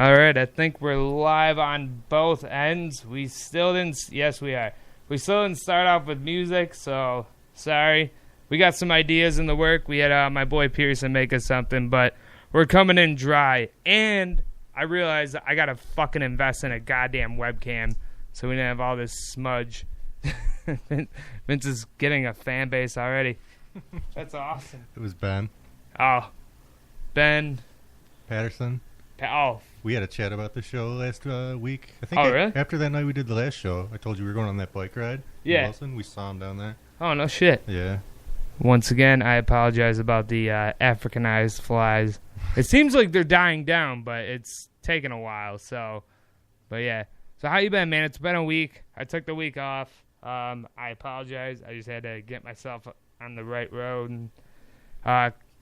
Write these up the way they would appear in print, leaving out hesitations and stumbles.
All right, I think we're live on both ends. We still didn't. Yes, we are. We still didn't start off with music, so sorry. We got some ideas in the work. We had my boy Pearson make us something, but we're coming in dry. And I realized I gotta fucking invest in a goddamn webcam so we didn't have all this smudge. Vince is getting a fan base already. That's awesome. It was Ben. Oh, Ben Patterson. Oh. We had a chat about the show last week. I think really? After that night we did the last show, I told you we were going on that bike ride. Yeah. In Wilson. We saw him down there. Oh, no shit. Yeah. Once again, I apologize about the Africanized flies. It seems like they're dying down, but it's taken a while. So, but yeah. So how you been, man? It's been a week. I took the week off. I apologize. I just had to get myself on the right road.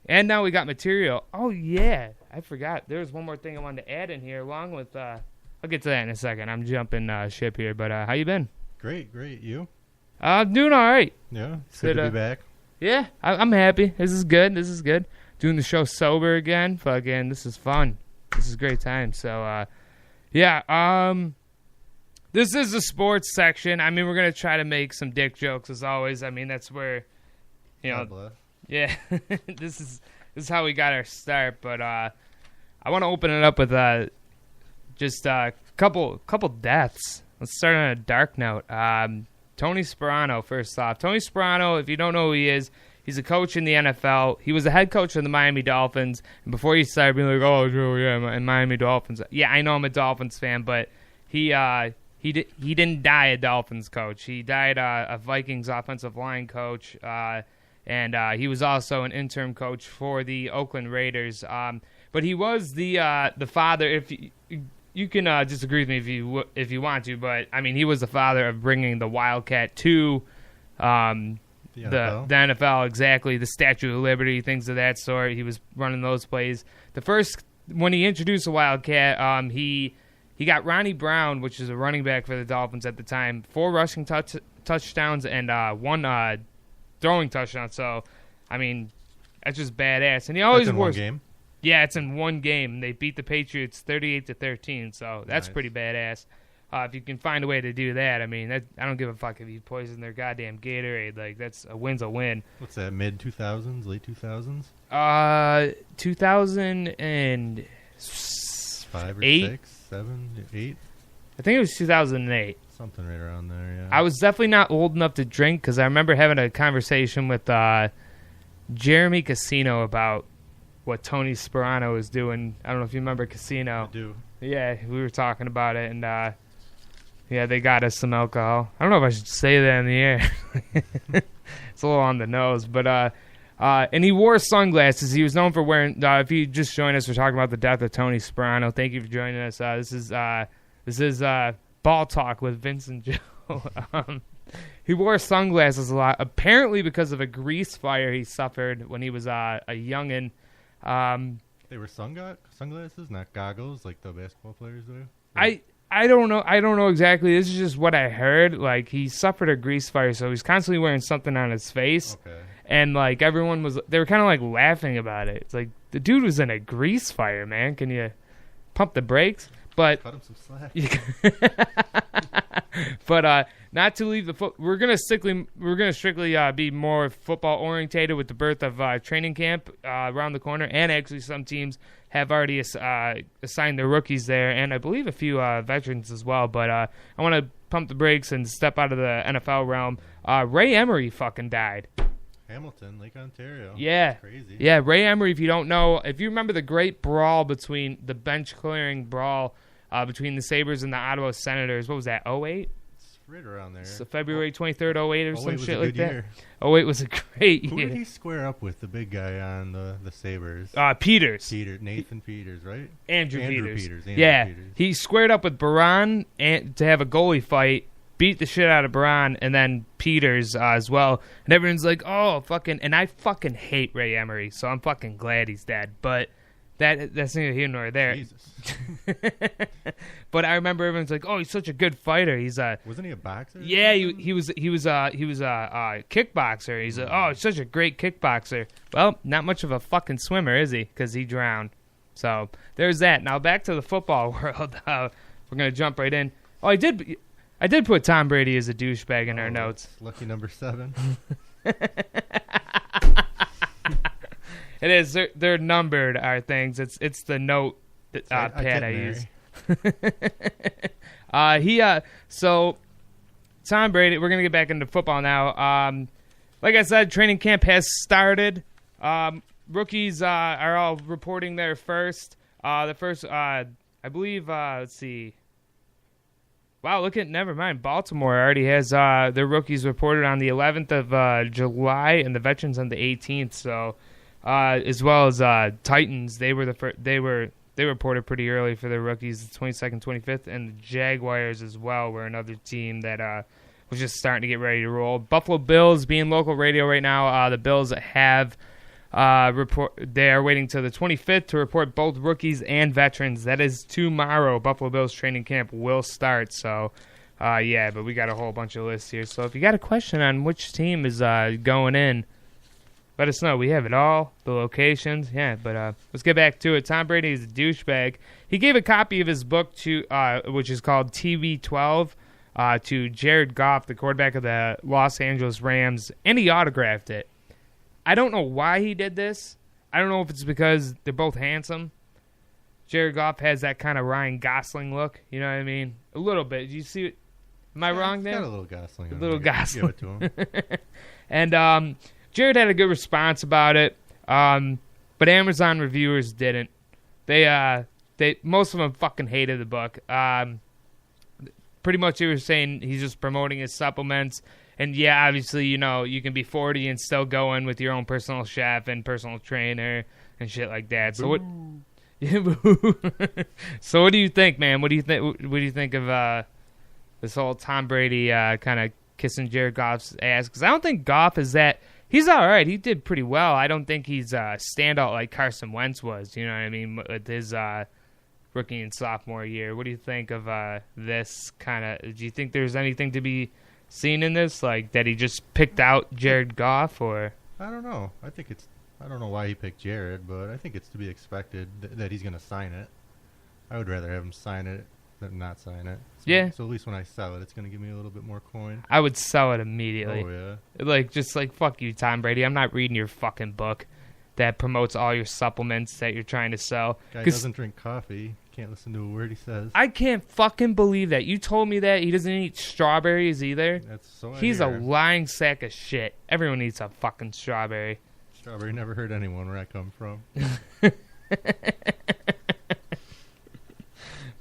And now we got material. Oh, yeah. I forgot. There was one more thing I wanted to add in here along with... I'll get to that in a second. I'm jumping ship here. But how you been? Great. You? I'm doing all right. Yeah. It's good to be back. Yeah. I'm happy. This is good. Doing the show sober again. Fucking, this is fun. This is a great time. So, yeah. This is the sports section. I mean, we're going to try to make some dick jokes as always. I mean, that's where, you know... Yeah, this is how we got our start, but I want to open it up with just a couple deaths. Let's start on a dark note. Tony Sparano, first off. Tony Sparano, if you don't know who he is, he's a coach in the NFL. He was the head coach of the Miami Dolphins, and before he started being like, oh, Joe, yeah, Miami Dolphins. Yeah, I know I'm a Dolphins fan, but he didn't die a Dolphins coach. He died a Vikings offensive line coach. And he was also an interim coach for the Oakland Raiders. But he was the father. If you can disagree with me if you want to, but I mean he was the father of bringing the Wildcat to the NFL. Exactly, the Statue of Liberty, things of that sort. He was running those plays. The first when he introduced the Wildcat, he got Ronnie Brown, which is a running back for the Dolphins at the time, 4 rushing touchdowns and 1 throwing touchdown, so I mean that's just badass. And he always that's in one game. Yeah, it's in one game. They beat the Patriots 38-13, so that's nice. Pretty badass. If you can find a way to do that, I mean, I don't give a fuck if you poison their goddamn Gatorade. Like that's a win's a win. What's that? Mid 2000s, late 2000s? 2005 or 6, 7, 8. I think it was 2008. Something right around there, yeah. I was definitely not old enough to drink because I remember having a conversation with Jeremy Casino about what Tony Sparano was doing. I don't know if you remember Casino. I do. Yeah, we were talking about it, and yeah, they got us some alcohol. I don't know if I should say that in the air. It's a little on the nose, but and he wore sunglasses. He was known for wearing. If you just joined us, we're talking about the death of Tony Sparano. Thank you for joining us. This is BallTalk with Vince and Joe. He wore sunglasses a lot, apparently because of a grease fire he suffered when he was a youngin'. They were sunglasses, not goggles, like the basketball players do. I don't know. I don't know exactly. This is just what I heard. Like he suffered a grease fire, so he's constantly wearing something on his face. Okay. And like everyone they were kind of like laughing about it. It's like the dude was in a grease fire, man. Can you pump the brakes? But cut him some slack. But not to leave the foot. We're gonna strictly be more football orientated with the birth of training camp around the corner, and actually some teams have already assigned their rookies there, and I believe a few veterans as well. But I want to pump the brakes and step out of the NFL realm. Ray Emery fucking died. Hamilton, Lake Ontario. Yeah. That's crazy. Yeah, Ray Emery, if you don't know, if you remember the great brawl between the bench clearing brawl between the Sabres and the Ottawa Senators, what was that, 08? It's right around there. So February 23rd, 08 or some shit like that. Year. 08 was a great year. Who did he square up with, the big guy on the Sabres? Peters. Nathan Peters, right? Andrew Peters. Peters. He squared up with Baran to have a goalie fight, beat the shit out of Baran, and then Peters as well. And everyone's like, oh, fucking... And I fucking hate Ray Emery, so I'm fucking glad he's dead. But that's neither here nor there. Jesus. But I remember everyone's like, oh, he's such a good fighter. He's Wasn't he a boxer? Yeah, he was a kickboxer. He's such a great kickboxer. Well, not much of a fucking swimmer, is he? Because he drowned. So there's that. Now back to the football world. We're gonna jump right in. Oh, I did put Tom Brady as a douchebag in our notes. Lucky number 7. It is. They're numbered. Our things. It's the note pad I use. So Tom Brady. We're gonna get back into football now. Like I said, training camp has started. Rookies are all reporting there first. The first, I believe. Let's see. Wow, never mind. Baltimore already has their rookies reported on the 11th of July, and the veterans on the 18th. So, as well as Titans, they reported pretty early for their rookies, the 22nd, 25th, and the Jaguars as well were another team that was just starting to get ready to roll. Buffalo Bills being local radio right now. The Bills have they are waiting till the 25th to report both rookies and veterans. That is tomorrow. Buffalo Bills training camp will start. So, yeah, but we got a whole bunch of lists here. So if you got a question on which team is going in, let us know. We have it all, the locations. Yeah, but let's get back to it. Tom Brady is a douchebag. He gave a copy of his book to, which is called TB12, to Jared Goff, the quarterback of the Los Angeles Rams, and he autographed it. I don't know why he did this. I don't know if it's because they're both handsome. Jared Goff has that kind of Ryan Gosling look. You know what I mean? A little bit. Do you see it? Am I wrong there? Got a little Gosling. A little Gosling. Give it to him. And Jared had a good response about it, but Amazon reviewers didn't. They most of them fucking hated the book. Pretty much they were saying he's just promoting his supplements. And, yeah, obviously, you know, you can be 40 and still go in with your own personal chef and personal trainer and shit like that. So what? Yeah, so what do you think, man? What do you think of this whole Tom Brady kind of kissing Jared Goff's ass? Because I don't think Goff is that. He's all right. He did pretty well. I don't think he's a standout like Carson Wentz was. You know what I mean? With his rookie and sophomore year. What do you think of this kind of? Do you think there's anything to be seen in this, like that he just picked out Jared Goff, or? I don't know. I don't know why he picked Jared, but I think it's to be expected that he's going to sign it. I would rather have him sign it than not sign it. Yeah. So at least when I sell it, it's going to give me a little bit more coin. I would sell it immediately. Oh, yeah. Like, just like, fuck you, Tom Brady. I'm not reading your fucking book that promotes all your supplements that you're trying to sell. Guy doesn't drink coffee. Can't listen to a word he says. I can't fucking believe that. You told me that he doesn't eat strawberries either. That's so He's a lying sack of shit. Everyone eats a fucking strawberry. Strawberry never hurt anyone where I come from.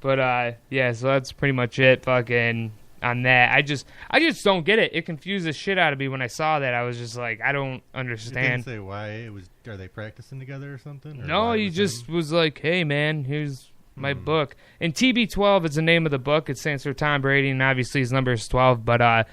But, yeah, so that's pretty much it fucking on that. I just don't get it. It confused the shit out of me when I saw that. I was just like, I don't understand. You didn't say why it was. Are they practicing together or something? Or no, he just was like, hey, man, here's my book. And TB12 is the name of the book. It stands for Tom Brady, and obviously his number is 12. But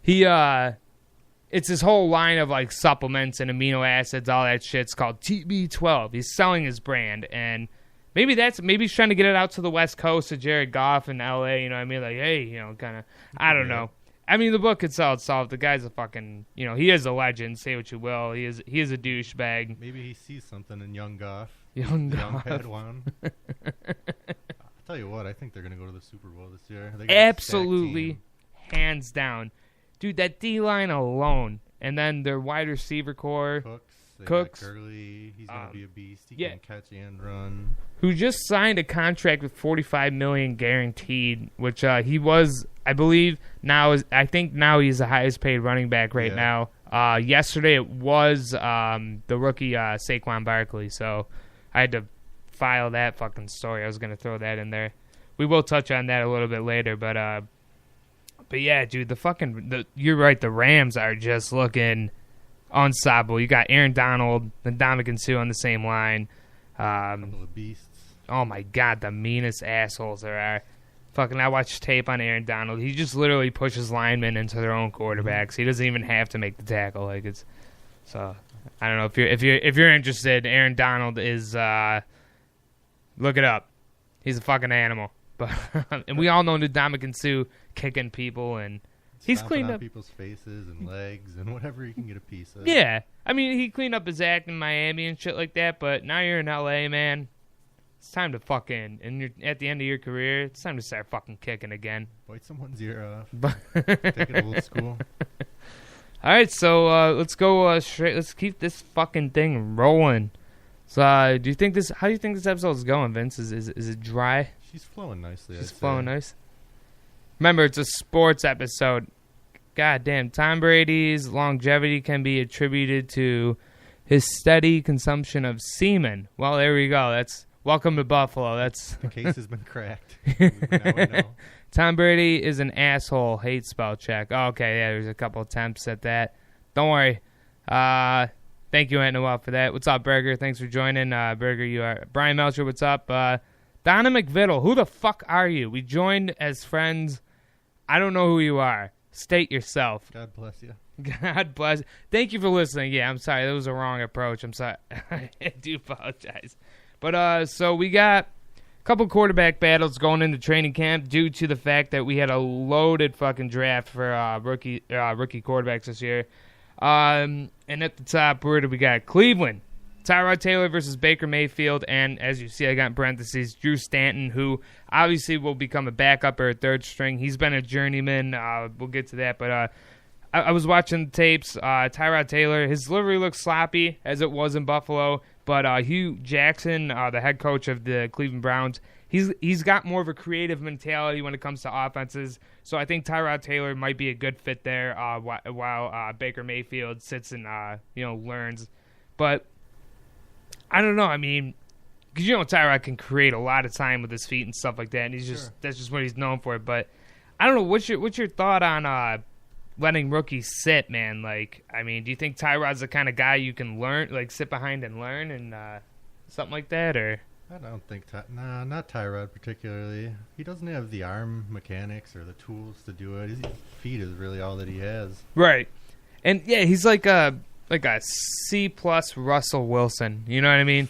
it's his whole line of like supplements and amino acids, all that shit. It's called TB12. He's selling his brand, and maybe he's trying to get it out to the West Coast to Jared Goff in L.A. You know what I mean? Like, hey, you know, kind of. I don't know. I mean, the book could sell itself. The guy's a fucking, you know, he is a legend. Say what you will. He is a douchebag. Maybe he sees something in young Goff. Young Padawan. I'll tell you what, I think they're going to go to the Super Bowl this year. Absolutely, hands down. Dude, that D-line alone, and then their wide receiver core. Cooks. Gurley, he's going to be a beast. He yeah. can catch and run. Who just signed a contract with $45 million guaranteed, which he was, I believe, I think now he's the highest paid running back right now. Yesterday it was the rookie Saquon Barkley, so I had to file that fucking story. I was going to throw that in there. We will touch on that a little bit later, but yeah, dude, you're right, the Rams are just looking unstoppable. You got Aaron Donald and Ndamukong Suh on the same line. Couple of beasts. Oh my God, the meanest assholes there are. Fucking, I watched tape on Aaron Donald. He just literally pushes linemen into their own quarterbacks. He doesn't even have to make the tackle. Like it's so. I don't know if you're interested. Aaron Donald is look it up. He's a fucking animal. But and we all know Ndamukong Suh kicking people, and he's cleaned up people's faces and legs and whatever he can get a piece of. Yeah, I mean he cleaned up his act in Miami and shit like that. But now you're in LA, man. it's time to fucking, and you're at the end of your career, it's time to start fucking kicking again. Bite someone's ear off. Take it old school. All right, so let's go straight. Let's keep this fucking thing rolling. So, how do you think this episode is going, Vince? Is it dry? She's flowing nicely. She's flowing nice. Remember, it's a sports episode. God damn, Tom Brady's longevity can be attributed to his steady consumption of semen. Well, there we go. That's welcome to Buffalo. That's the case has been cracked. Now we know. Tom Brady is an asshole. Hate spell check. Oh, okay, yeah, there's a couple attempts at that. Don't worry. Thank you, Aunt Noel, for that. What's up, Berger? Thanks for joining. Berger, you are. Brian Melcher, what's up? Donna McViddle, who the fuck are you? We joined as friends. I don't know who you are. State yourself. God bless you. God bless. Thank you for listening. Yeah, I'm sorry. That was a wrong approach. I'm sorry. I do apologize. But so we got a couple quarterback battles going into training camp due to the fact that we had a loaded fucking draft for rookie quarterbacks this year. And at the top, where do we got? Cleveland. Tyrod Taylor versus Baker Mayfield, and as you see, I got in parentheses, Drew Stanton, who obviously will become a backup or a third string. He's been a journeyman. We'll get to that, but I was watching the tapes. Tyrod Taylor, his delivery looks sloppy, as it was in Buffalo, but Hugh Jackson, the head coach of the Cleveland Browns, he's got more of a creative mentality when it comes to offenses, so I think Tyrod Taylor might be a good fit there while Baker Mayfield sits and learns. But I don't know. I mean, because Tyrod can create a lot of time with his feet and stuff like that, and that's just what he's known for. But I don't know. What's your thought on letting rookies sit, man? Like, I mean, do you think Tyrod's the kind of guy you can learn, like, sit behind and learn and something like that, or? I don't think not Tyrod particularly. He doesn't have the arm mechanics or the tools to do it. His feet is really all that he has. Right, and yeah, he's like a C+ Russell Wilson. You know what I mean?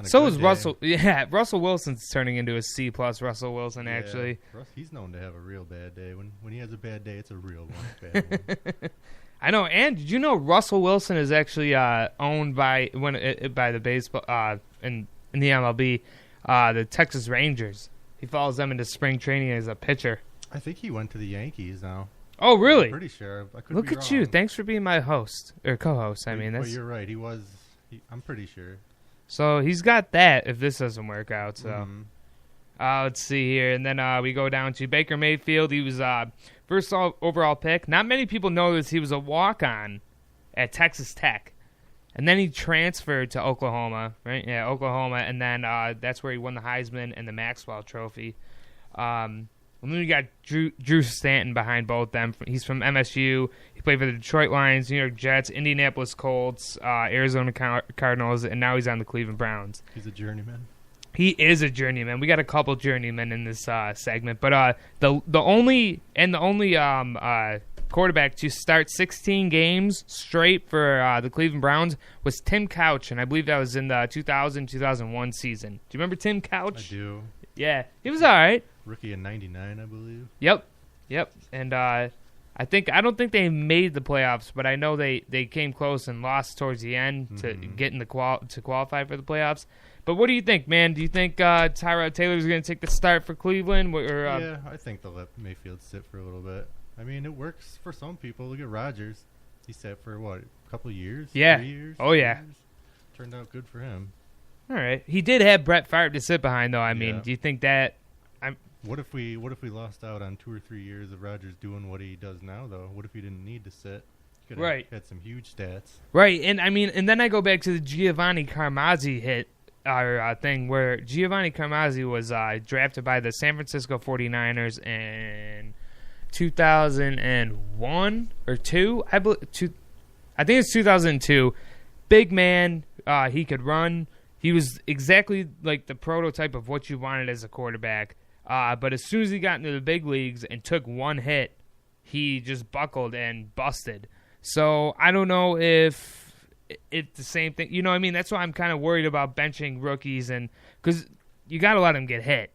So is Russell. Yeah, Russell Wilson's turning into a C+ Russell Wilson, actually. He's known to have a real bad day. When he has a bad day, it's a real bad one. I know. And did you know Russell Wilson is actually owned by the baseball in the MLB, the Texas Rangers. He follows them into spring training as a pitcher. I think he went to the Yankees now. Oh, really? I'm pretty sure. I could Look be at wrong. you. Thanks for being my host or co-host. I mean, But you're right. He was. I'm pretty sure. So he's got that if this doesn't work out. So let's see here. And then we go down to Baker Mayfield. He was first overall pick. Not many people know this. He was a walk-on at Texas Tech. And then he transferred to Oklahoma, right? Yeah, Oklahoma. And then that's where he won the Heisman and the Maxwell Trophy. And then we got Drew Stanton behind both them. He's from MSU. He played for the Detroit Lions, New York Jets, Indianapolis Colts, Arizona Cardinals, and now he's on the Cleveland Browns. He's a journeyman. He is a journeyman. We got a couple journeymen in this segment, but the only quarterback to start 16 games straight for the Cleveland Browns was Tim Couch, and I believe that was in the 2000-2001 season. Do you remember Tim Couch? I do. Yeah, he was all right. Rookie in '99, I believe. Yep. And I don't think they made the playoffs, but I know they came close and lost towards the end to get in to qualify for the playoffs. But what do you think, man? Do you think Tyrod Taylor is going to take the start for Cleveland? Yeah, I think they'll let Mayfield sit for a little bit. I mean, it works for some people. Look at Rodgers. He sat for, what, a couple of years? Yeah. 3 years? Oh, yeah. Years? Turned out good for him. All right. He did have Brett Favre to sit behind, though. I mean, do you think that... What if we lost out on 2 or 3 years of Rodgers doing what he does now, though? What if he didn't need to sit? Could have had some huge stats. Right, and I mean, and then I go back to the Giovanni Carmazzi thing where Giovanni Carmazzi was drafted by the San Francisco 49ers in 2001 or 2. I think it's 2002. Big man, he could run. He was exactly like the prototype of what you wanted as a quarterback. But as soon as he got into the big leagues and took one hit, he just buckled and busted. So I don't know if it's the same thing. You know what I mean? That's why I'm kind of worried about benching rookies, and because you got to let them get hit.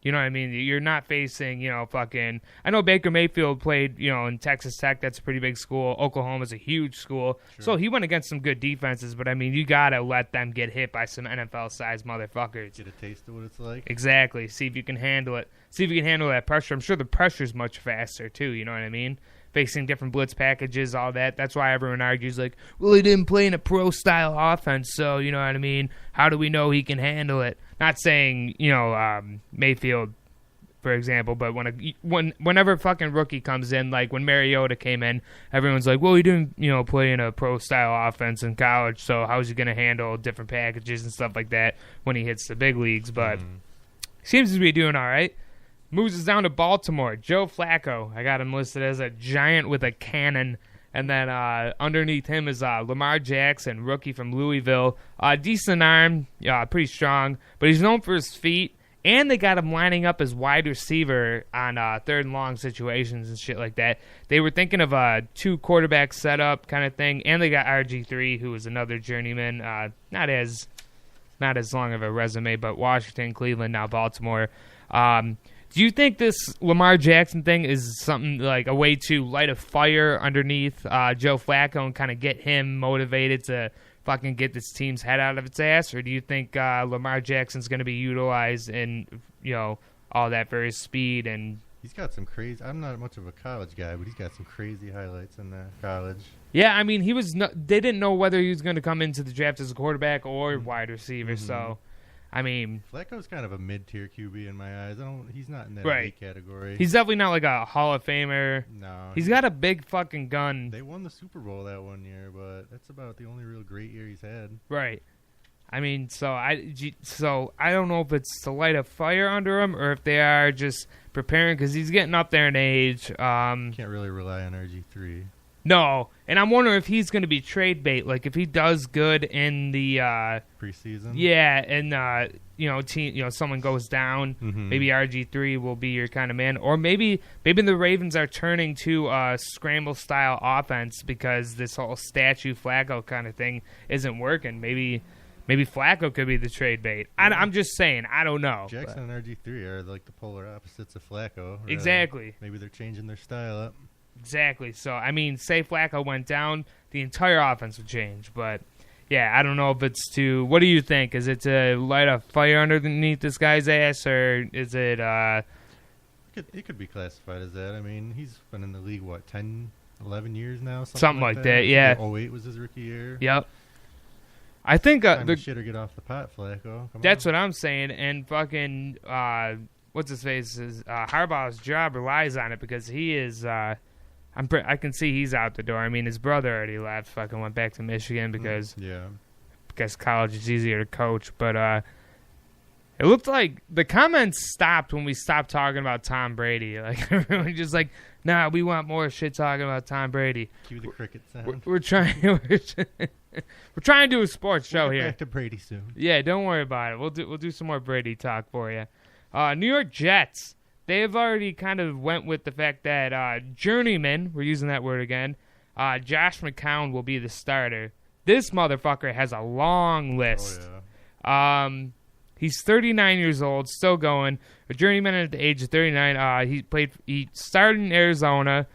You know what I mean? You're not facing, fucking... I know Baker Mayfield played, in Texas Tech. That's a pretty big school. Oklahoma's a huge school. Sure. So he went against some good defenses, but, I mean, you got to let them get hit by some NFL-sized motherfuckers. Get a taste of what it's like. Exactly. See if you can handle it. See if you can handle that pressure. I'm sure the pressure's much faster, too. You know what I mean? Facing different blitz packages, all that. That's why everyone argues, like, well, he didn't play in a pro-style offense, so, you know what I mean? How do we know he can handle it? Not saying, Mayfield, for example, but whenever a fucking rookie comes in, like when Mariota came in, everyone's like, well, he didn't, play in a pro-style offense in college, so how's he going to handle different packages and stuff like that when he hits the big leagues? But seems to be doing all right. Moves us down to Baltimore. Joe Flacco. I got him listed as a giant with a cannon. And then underneath him is Lamar Jackson, rookie from Louisville. Decent arm, pretty strong. But he's known for his feet. And they got him lining up as wide receiver on third and long situations and shit like that. They were thinking of a 2-quarterback setup kind of thing. And they got RG3, who is another journeyman. Not as long of a resume, but Washington, Cleveland, now Baltimore. Do you think this Lamar Jackson thing is something like a way to light a fire underneath Joe Flacco and kind of get him motivated to fucking get this team's head out of its ass? Or do you think Lamar Jackson's going to be utilized in, all that for his speed? And he's got some crazy... I'm not much of a college guy, but he's got some crazy highlights in college. Yeah, I mean, they didn't know whether he was going to come into the draft as a quarterback or wide receiver, so... I mean, Flacco's kind of a mid-tier QB in my eyes. He's not in that elite category. He's definitely not like a Hall of Famer. No. He's got a big fucking gun. They won the Super Bowl that one year, but that's about the only real great year he's had. Right. I mean, so I don't know if it's to light a fire under him or if they are just preparing because he's getting up there in age. Can't really rely on RG3. No, and I'm wondering if he's going to be trade bait. Like if he does good in the preseason. Yeah, and someone goes down, maybe RG3 will be your kind of man, or maybe the Ravens are turning to a scramble style offense because this whole statue Flacco kind of thing isn't working. Maybe Flacco could be the trade bait. I'm just saying. I don't know. Jackson and RG3 are like the polar opposites of Flacco. Really. Exactly. Maybe they're changing their style up. Exactly. So, I mean, say Flacco went down, the entire offense would change. But, yeah, I don't know if it's to... What do you think? Is it to light a fire underneath this guy's ass, or is it... It could be classified as that. I mean, he's been in the league, 10, 11 years now? Something like that, yeah. 08 was his rookie year. Yep. I think... the shit or get off the pot, Flacco. That's what I'm saying. And fucking... what's his face? Harbaugh's job relies on it because he is... I can see he's out the door. I mean, his brother already left. Fucking went back to Michigan because college is easier to coach. But it looked like the comments stopped when we stopped talking about Tom Brady. Like everyone just like, nah, we want more shit talking about Tom Brady. Cue the cricket sound. We're trying. We're trying to do a sports show here. Back to Brady soon. Yeah, don't worry about it. We'll do some more Brady talk for you. New York Jets. They have already kind of went with the fact that journeyman, we're using that word again, Josh McCown will be the starter. This motherfucker has a long list. Oh, yeah. He's 39 years old, still going. A journeyman at the age of 39. He started in Arizona,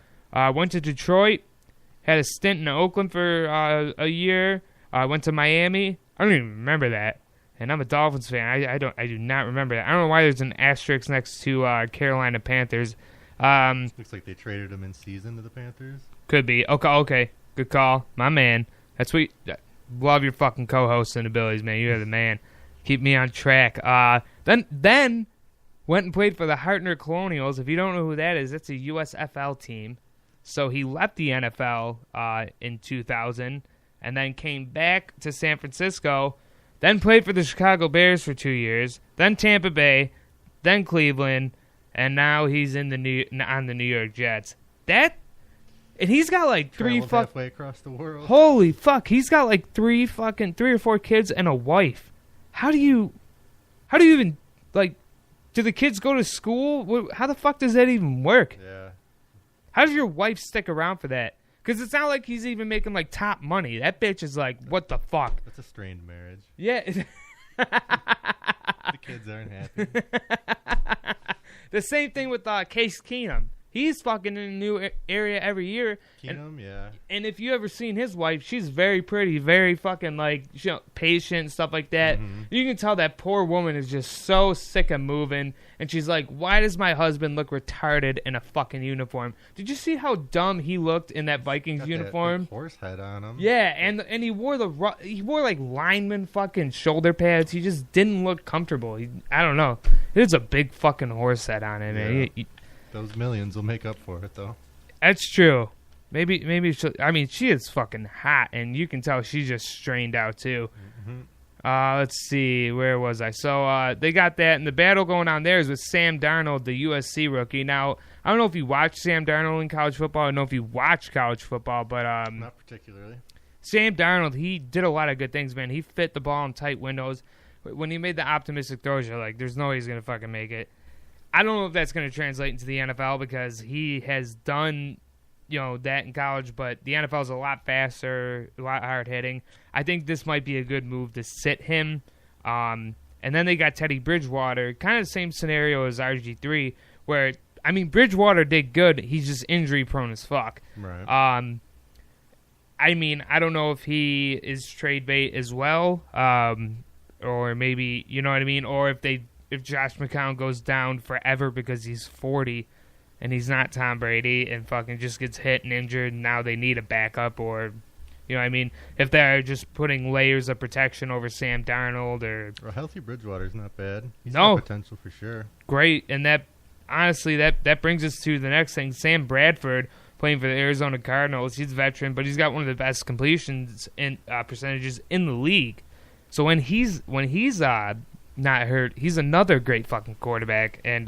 went to Detroit, had a stint in Oakland for a year, went to Miami. I don't even remember that. And I'm a Dolphins fan. I do not remember that. I don't know why there's an asterisk next to Carolina Panthers. Looks like they traded him in season to the Panthers. Could be. Okay. Good call. My man. That's what love your fucking co-hosting abilities, man. You're the man. Keep me on track. Then went and played for the Hartner Colonials. If you don't know who that is, that's a USFL team. So he left the NFL in 2000 and then came back to San Francisco. Then played for the Chicago Bears for 2 years, then Tampa Bay, then Cleveland, and now he's on the New York Jets. And he's got like halfway across the world. Holy fuck, he's got like three or four kids and a wife. How do you even like? Do the kids go to school? How the fuck does that even work? Yeah. How does your wife stick around for that? Because it's not like he's even making, like, top money. That bitch is like, what the fuck? That's a strained marriage. Yeah. The kids aren't happy. The same thing with Case Keenum. He's fucking in a new area every year. Keenum, yeah. And if you ever seen his wife, she's very pretty, very fucking like patient and stuff like that. Mm-hmm. You can tell that poor woman is just so sick of moving, and she's like, "Why does my husband look retarded in a fucking uniform?" Did you see how dumb he looked in that Vikings Got uniform? That horse head on him. Yeah, and he wore like lineman fucking shoulder pads. He just didn't look comfortable. I don't know. There's a big fucking horse head on him, man. Those millions will make up for it, though. That's true. Maybe she is fucking hot, and you can tell she's just strained out too. Mm-hmm. Let's see, where was I? So they got that, and the battle going on there is with Sam Darnold, the USC rookie. Now, I don't know if you watch Sam Darnold in college football. I don't know if you watch college football, but not particularly. Sam Darnold, he did a lot of good things, man. He fit the ball in tight windows. When he made the optimistic throws, you're like, there's no way he's gonna fucking make it. I don't know if that's going to translate into the NFL because he has done, that in college, but the NFL is a lot faster, a lot hard hitting. I think this might be a good move to sit him. And then they got Teddy Bridgewater, kind of the same scenario as RG3, where, Bridgewater did good. He's just injury prone as fuck. Right. I don't know if he is trade bait as well, or maybe, you know what I mean, or if Josh McCown goes down forever because he's 40 and he's not Tom Brady and fucking just gets hit and injured and now they need a backup, or, you know what I mean, if they're just putting layers of protection over Sam Darnold or... Well, healthy Bridgewater's not bad. He's got potential for sure. Great, and that, honestly, that brings us to the next thing. Sam Bradford, playing for the Arizona Cardinals, he's a veteran, but he's got one of the best completions in percentages in the league. So when he's not hurt, he's another great fucking quarterback, and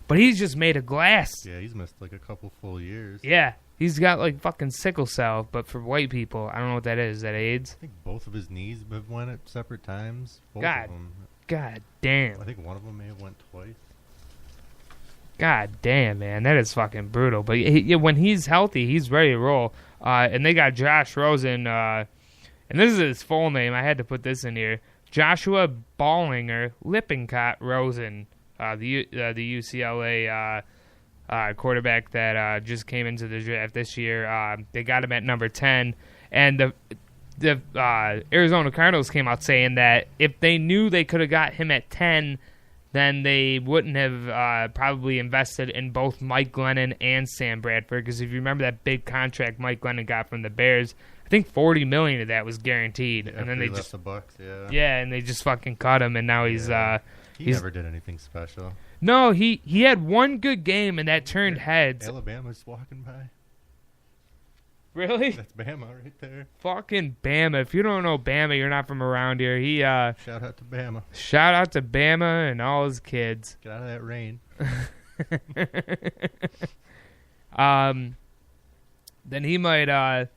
but he's just made of glass. Yeah, he's missed like a couple full years. Yeah, he's got like fucking sickle cell, but for white people. I don't know what that is. Is that AIDS? I think both of his knees have went at separate times. Both God, of them. God damn. I think one of them may have went twice. God damn, man, that is fucking brutal. But when he's healthy, he's ready to roll. And they got Josh Rosen, and this is his full name. I had to put this in here. Joshua Ballinger Lippincott Rosen, the UCLA quarterback that just came into the draft this year. They got him at number 10, and the Arizona Cardinals came out saying that if they knew they could have got him at 10, then they wouldn't have probably invested in both Mike Glennon and Sam Bradford, because if you remember that big contract Mike Glennon got from the Bears, I think $40 million of that was guaranteed, and then they left just the Bucks, and they just fucking cut him, and now he's he never did anything special. No, he had one good game, and that turned heads. Alabama's walking by. Really? That's Bama right there. Fucking Bama. If you don't know Bama, you're not from around here. Shout out to Bama. Shout out to Bama and all his kids. Get out of that rain. Then he might.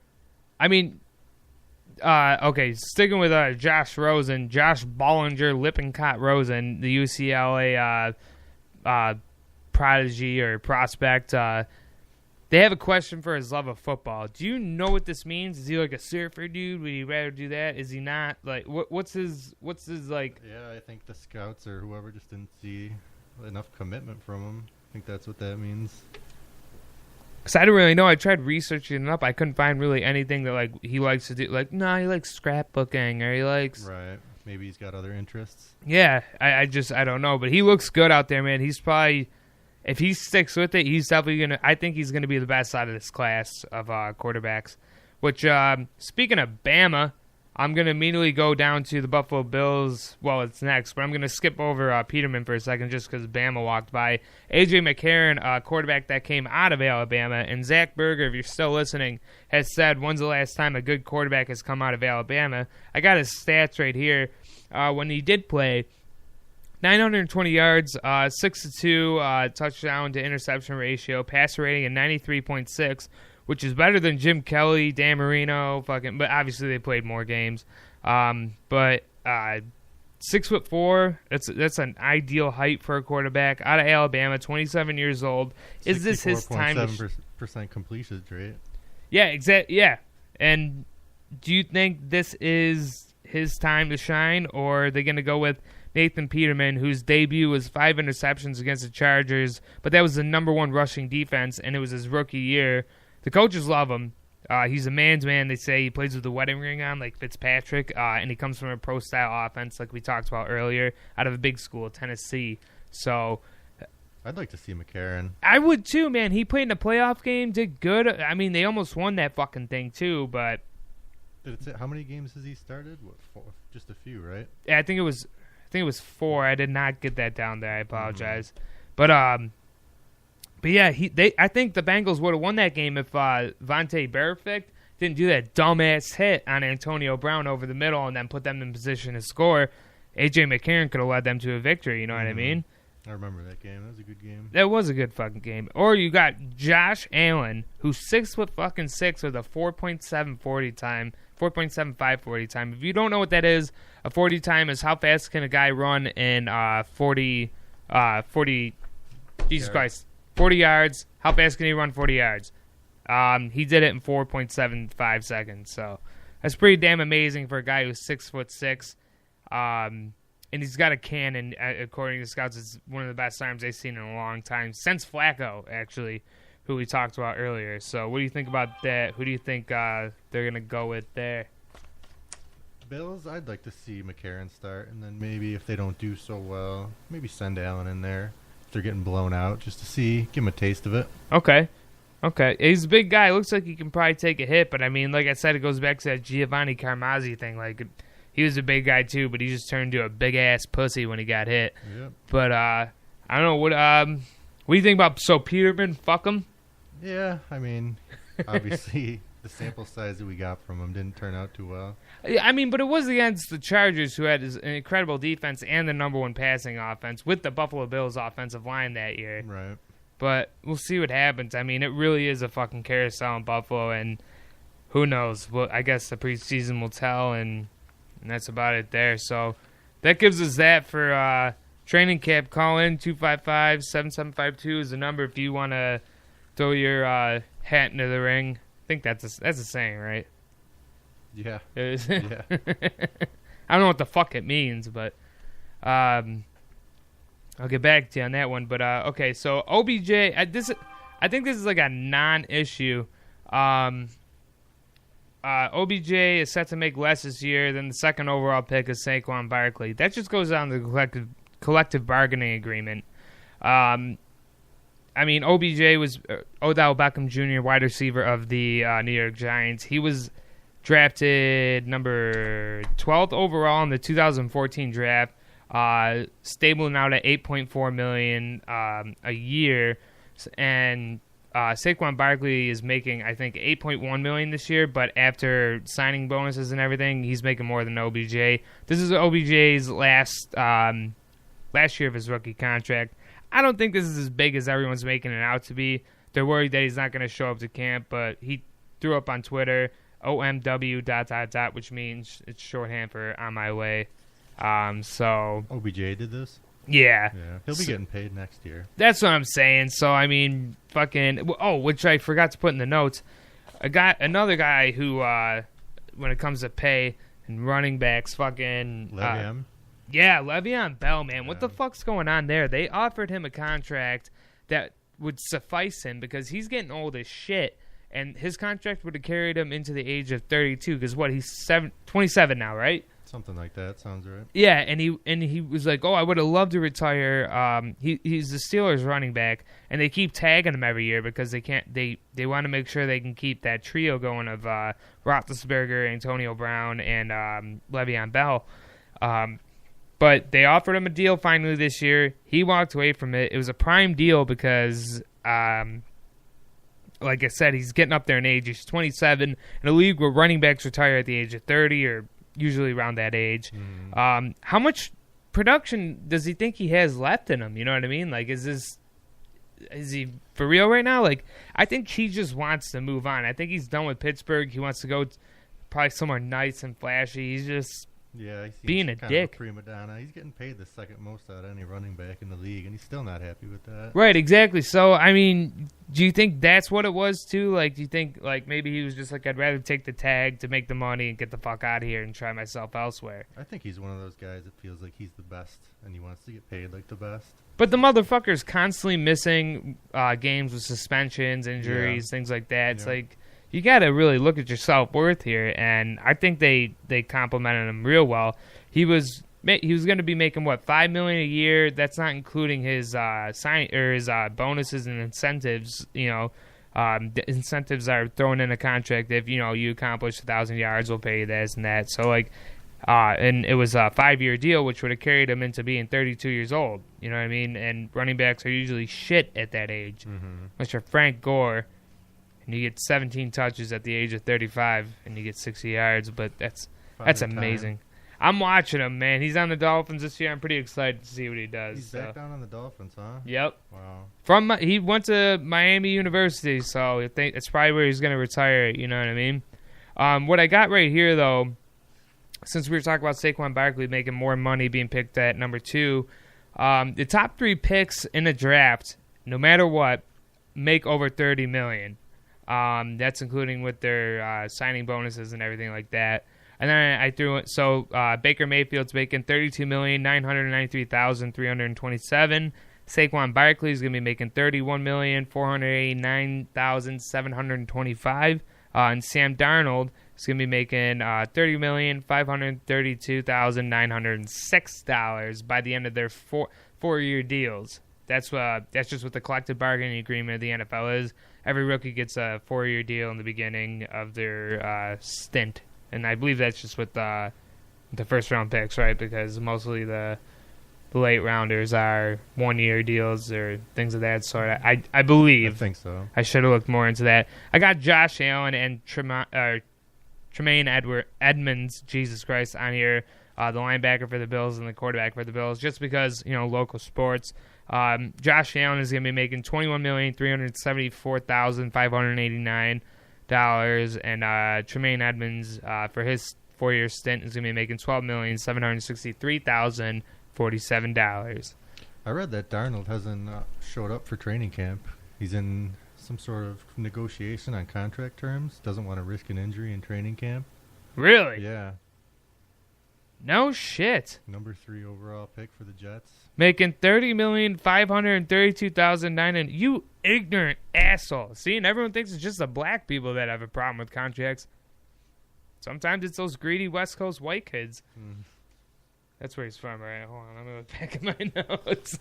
Okay, sticking with Josh Rosen, Josh Ballinger Lippincott Rosen, the UCLA prodigy or prospect. They have a question for his love of football. Do you know what this means? Is he like a surfer dude? Would he rather do that? Is he not? Like, what's his like? Yeah, I think the scouts or whoever just didn't see enough commitment from him. I think that's what that means. Because I don't really know. I tried researching it up. I couldn't find really anything that like he likes to do. Like, no, he likes scrapbooking, or he likes... Right. Maybe he's got other interests. Yeah, I don't know. But he looks good out there, man. He's probably... If he sticks with it, he's definitely going to... I think he's going to be the best out of this class of quarterbacks. Which, speaking of Bama, I'm going to immediately go down to the Buffalo Bills. Well, it's next, but I'm going to skip over Peterman for a second just because Bama walked by. A.J. McCarron, quarterback that came out of Alabama, and Zach Berger, if you're still listening, has said, when's the last time a good quarterback has come out of Alabama? I got his stats right here. When he did play... 920 yards, 6-2 touchdown to interception ratio, passer rating at 93.6, which is better than Jim Kelly, Dan Marino, but obviously they played more games. But 6'4", that's an ideal height for a quarterback out of Alabama, 27 years old. Is this his time? 64.7% completion rate. Yeah, exactly. Yeah, and do you think this is his time to shine, or are they going to go with Nathan Peterman, whose debut was 5 interceptions against the Chargers, but that was the number 1 rushing defense, and it was his rookie year. The coaches love him. He's a man's man. They say he plays with the wedding ring on, like Fitzpatrick, and he comes from a pro-style offense, like we talked about earlier, out of a big school, Tennessee. So I'd like to see McCarron. I would too, man. He played in a playoff game, did good. I mean, they almost won that fucking thing too, but How many games has he started? What, 4? Just a few, right? yeah, I think it was 4. I did not get that down there. I apologize. But yeah, I think the Bengals would have won that game if Vontae Burfict didn't do that dumbass hit on Antonio Brown over the middle and then put them in position to score. AJ McCarron could have led them to a victory. You know what I mean? I remember that game. That was a good game. That was a good fucking game. Or you got Josh Allen, who's 6'6" with a 4.7 40 time. 4.75 40 time. If you don't know what that is, a 40 time is how fast can a guy run in 40 Jesus Christ, 40 yards. How fast can he run 40 yards? He did it in 4.75 seconds. So that's pretty damn amazing for a guy who's 6'6". And he's got a cannon, according to scouts. It's one of the best arms they've seen in a long time. Since Flacco, actually, who we talked about earlier. So what do you think about that? Who do you think they're going to go with there? Bills, I'd like to see McCarron start, and then maybe if they don't do so well, maybe send Allen in there if they're getting blown out, just to see, give him a taste of it. Okay. He's a big guy. Looks like he can probably take a hit, but I mean, like I said, it goes back to that Giovanni Carmazzi thing. Like, he was a big guy too, but he just turned into a big ass pussy when he got hit. Yep. But I don't know what do you think about Peterman? Fuck him. Yeah, I mean, obviously the sample size that we got from him didn't turn out too well. I mean, but it was against the Chargers, who had an incredible defense and the number 1 passing offense with the Buffalo Bills offensive line that year. Right. But we'll see what happens. I mean, it really is a fucking carousel in Buffalo, and who knows? Well, I guess the preseason will tell, and that's about it there. So that gives us that for training camp. Call in 255-7752 is the number if you want to throw your hat into the ring. I think that's a saying, right? Yeah. Yeah. I don't know what the fuck it means, but I'll get back to you on that one. But okay, so OBJ, I think this is like a non-issue. OBJ is set to make less this year than the second overall pick is Saquon Barkley. That just goes down to the collective bargaining agreement. I mean, OBJ was Odell Beckham Jr., wide receiver of the New York Giants. He was drafted number 12th overall in the 2014 draft, stabling out at $8.4 million a year, and Saquon Barkley is making, I think, $8.1 million this year, but after signing bonuses and everything, he's making more than OBJ. This is OBJ's last year of his rookie contract. I don't think this is as big as everyone's making it out to be. They're worried that he's not going to show up to camp, but he threw up on Twitter, OMW ... which means it's shorthand for on my way. So OBJ did this? Yeah. He'll be getting paid next year. That's what I'm saying. So, I mean, fucking... Oh, which I forgot to put in the notes. Another guy who, when it comes to pay and running backs, fucking... Le'Veon? Yeah, Le'Veon Bell, man. What the fuck's going on there? They offered him a contract that would suffice him because he's getting old as shit, and his contract would have carried him into the age of 32 because, he's 27 now, right? Something like that. Sounds right. Yeah, and he was like, "Oh, I would have loved to retire." He's the Steelers running back, and they keep tagging him every year because they can't. They want to make sure they can keep that trio going of Roethlisberger, Antonio Brown, and Le'Veon Bell. But they offered him a deal finally this year. He walked away from it. It was a prime deal because, like I said, he's getting up there in age. He's 27 in a league where running backs retire at the age of 30 or usually around that age. How much production does he think he has left in him? You know what I mean? Like, is he for real right now? Like, I think he just wants to move on. I think he's done with Pittsburgh. He wants to go probably somewhere nice and flashy. Yeah, he seems being a kind dick. of a prima donna. He's getting paid the second most out of any running back in the league, and he's still not happy with that. Right, exactly. So, I mean, do you think that's what it was, too? Like, do you think, like, maybe he was just like, I'd rather take the tag to make the money and get the fuck out of here and try myself elsewhere? I think he's one of those guys that feels like he's the best, and he wants to get paid like the best. But the motherfucker's constantly missing games with suspensions, injuries, things like that. It's like, you got to really look at your self-worth here, and I think they complimented him real well. He was going to be making $5 million a year. That's not including his his bonuses and incentives. The incentives are thrown in a contract. If you accomplish 1,000 yards, we'll pay you this and that. So and it was a 5-year deal, which would have carried him into being 32 years old. You know what I mean? And running backs are usually shit at that age. Unless you're Frank Gore, and you get 17 touches at the age of 35, and you get 60 yards. But that's amazing. I'm watching him, man. He's on the Dolphins this year. I'm pretty excited to see what he does. He's back down on the Dolphins, huh? Yep. Wow. He went to Miami University, so I think it's probably where he's going to retire. You know what I mean? What I got right here, though, since we were talking about Saquon Barkley making more money being picked at number 2, the top 3 picks in a draft, no matter what, make over $30 million. That's including with their signing bonuses and everything like that. And then I threw it. So Baker Mayfield's making $32,993,327. Saquon Barkley is going to be making $31,489,725. And Sam Darnold is going to be making $30,532,906 by the end of their four-year deals. That's just what the collective bargaining agreement of the NFL is. Every rookie gets a 4-year deal in the beginning of their stint. And I believe that's just with the first-round picks, right? Because mostly the late rounders are 1-year deals or things of that sort. I believe. I think so. I should have looked more into that. I got Josh Allen and Tremaine Edmonds, Jesus Christ, on here, the linebacker for the Bills and the quarterback for the Bills, just because, local sports. Josh Allen is going to be making $21,374,589. And Tremaine Edmonds, for his 4-year stint, is going to be making $12,763,047. I read that Darnold hasn't showed up for training camp. He's in some sort of negotiation on contract terms. Doesn't want to risk an injury in training camp. Really? Yeah. No shit. Number 3 overall pick for the Jets. Making $30,532,900. You ignorant asshole. See, and everyone thinks it's just the black people that have a problem with contracts. Sometimes it's those greedy West Coast white kids. That's where he's from, right? Hold on, let me look back at my notes.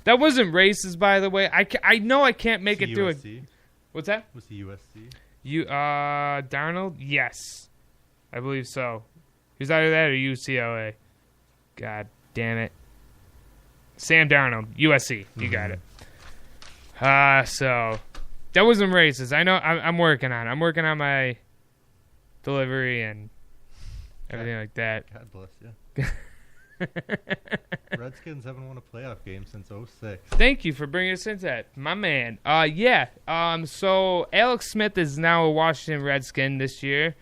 That wasn't racist, by the way. I know I can't make it through it. What's that? Was he USC? Darnold? Yes. I believe so. He's either that or UCLA. God damn it. Sam Darnold, USC. You got it. So that wasn't racist. I know. I'm working on it. I'm working on my delivery and everything like that. God bless you. Redskins haven't won a playoff game since 2006. Thank you for bringing us into that, my man. So Alex Smith is now a Washington Redskin this year.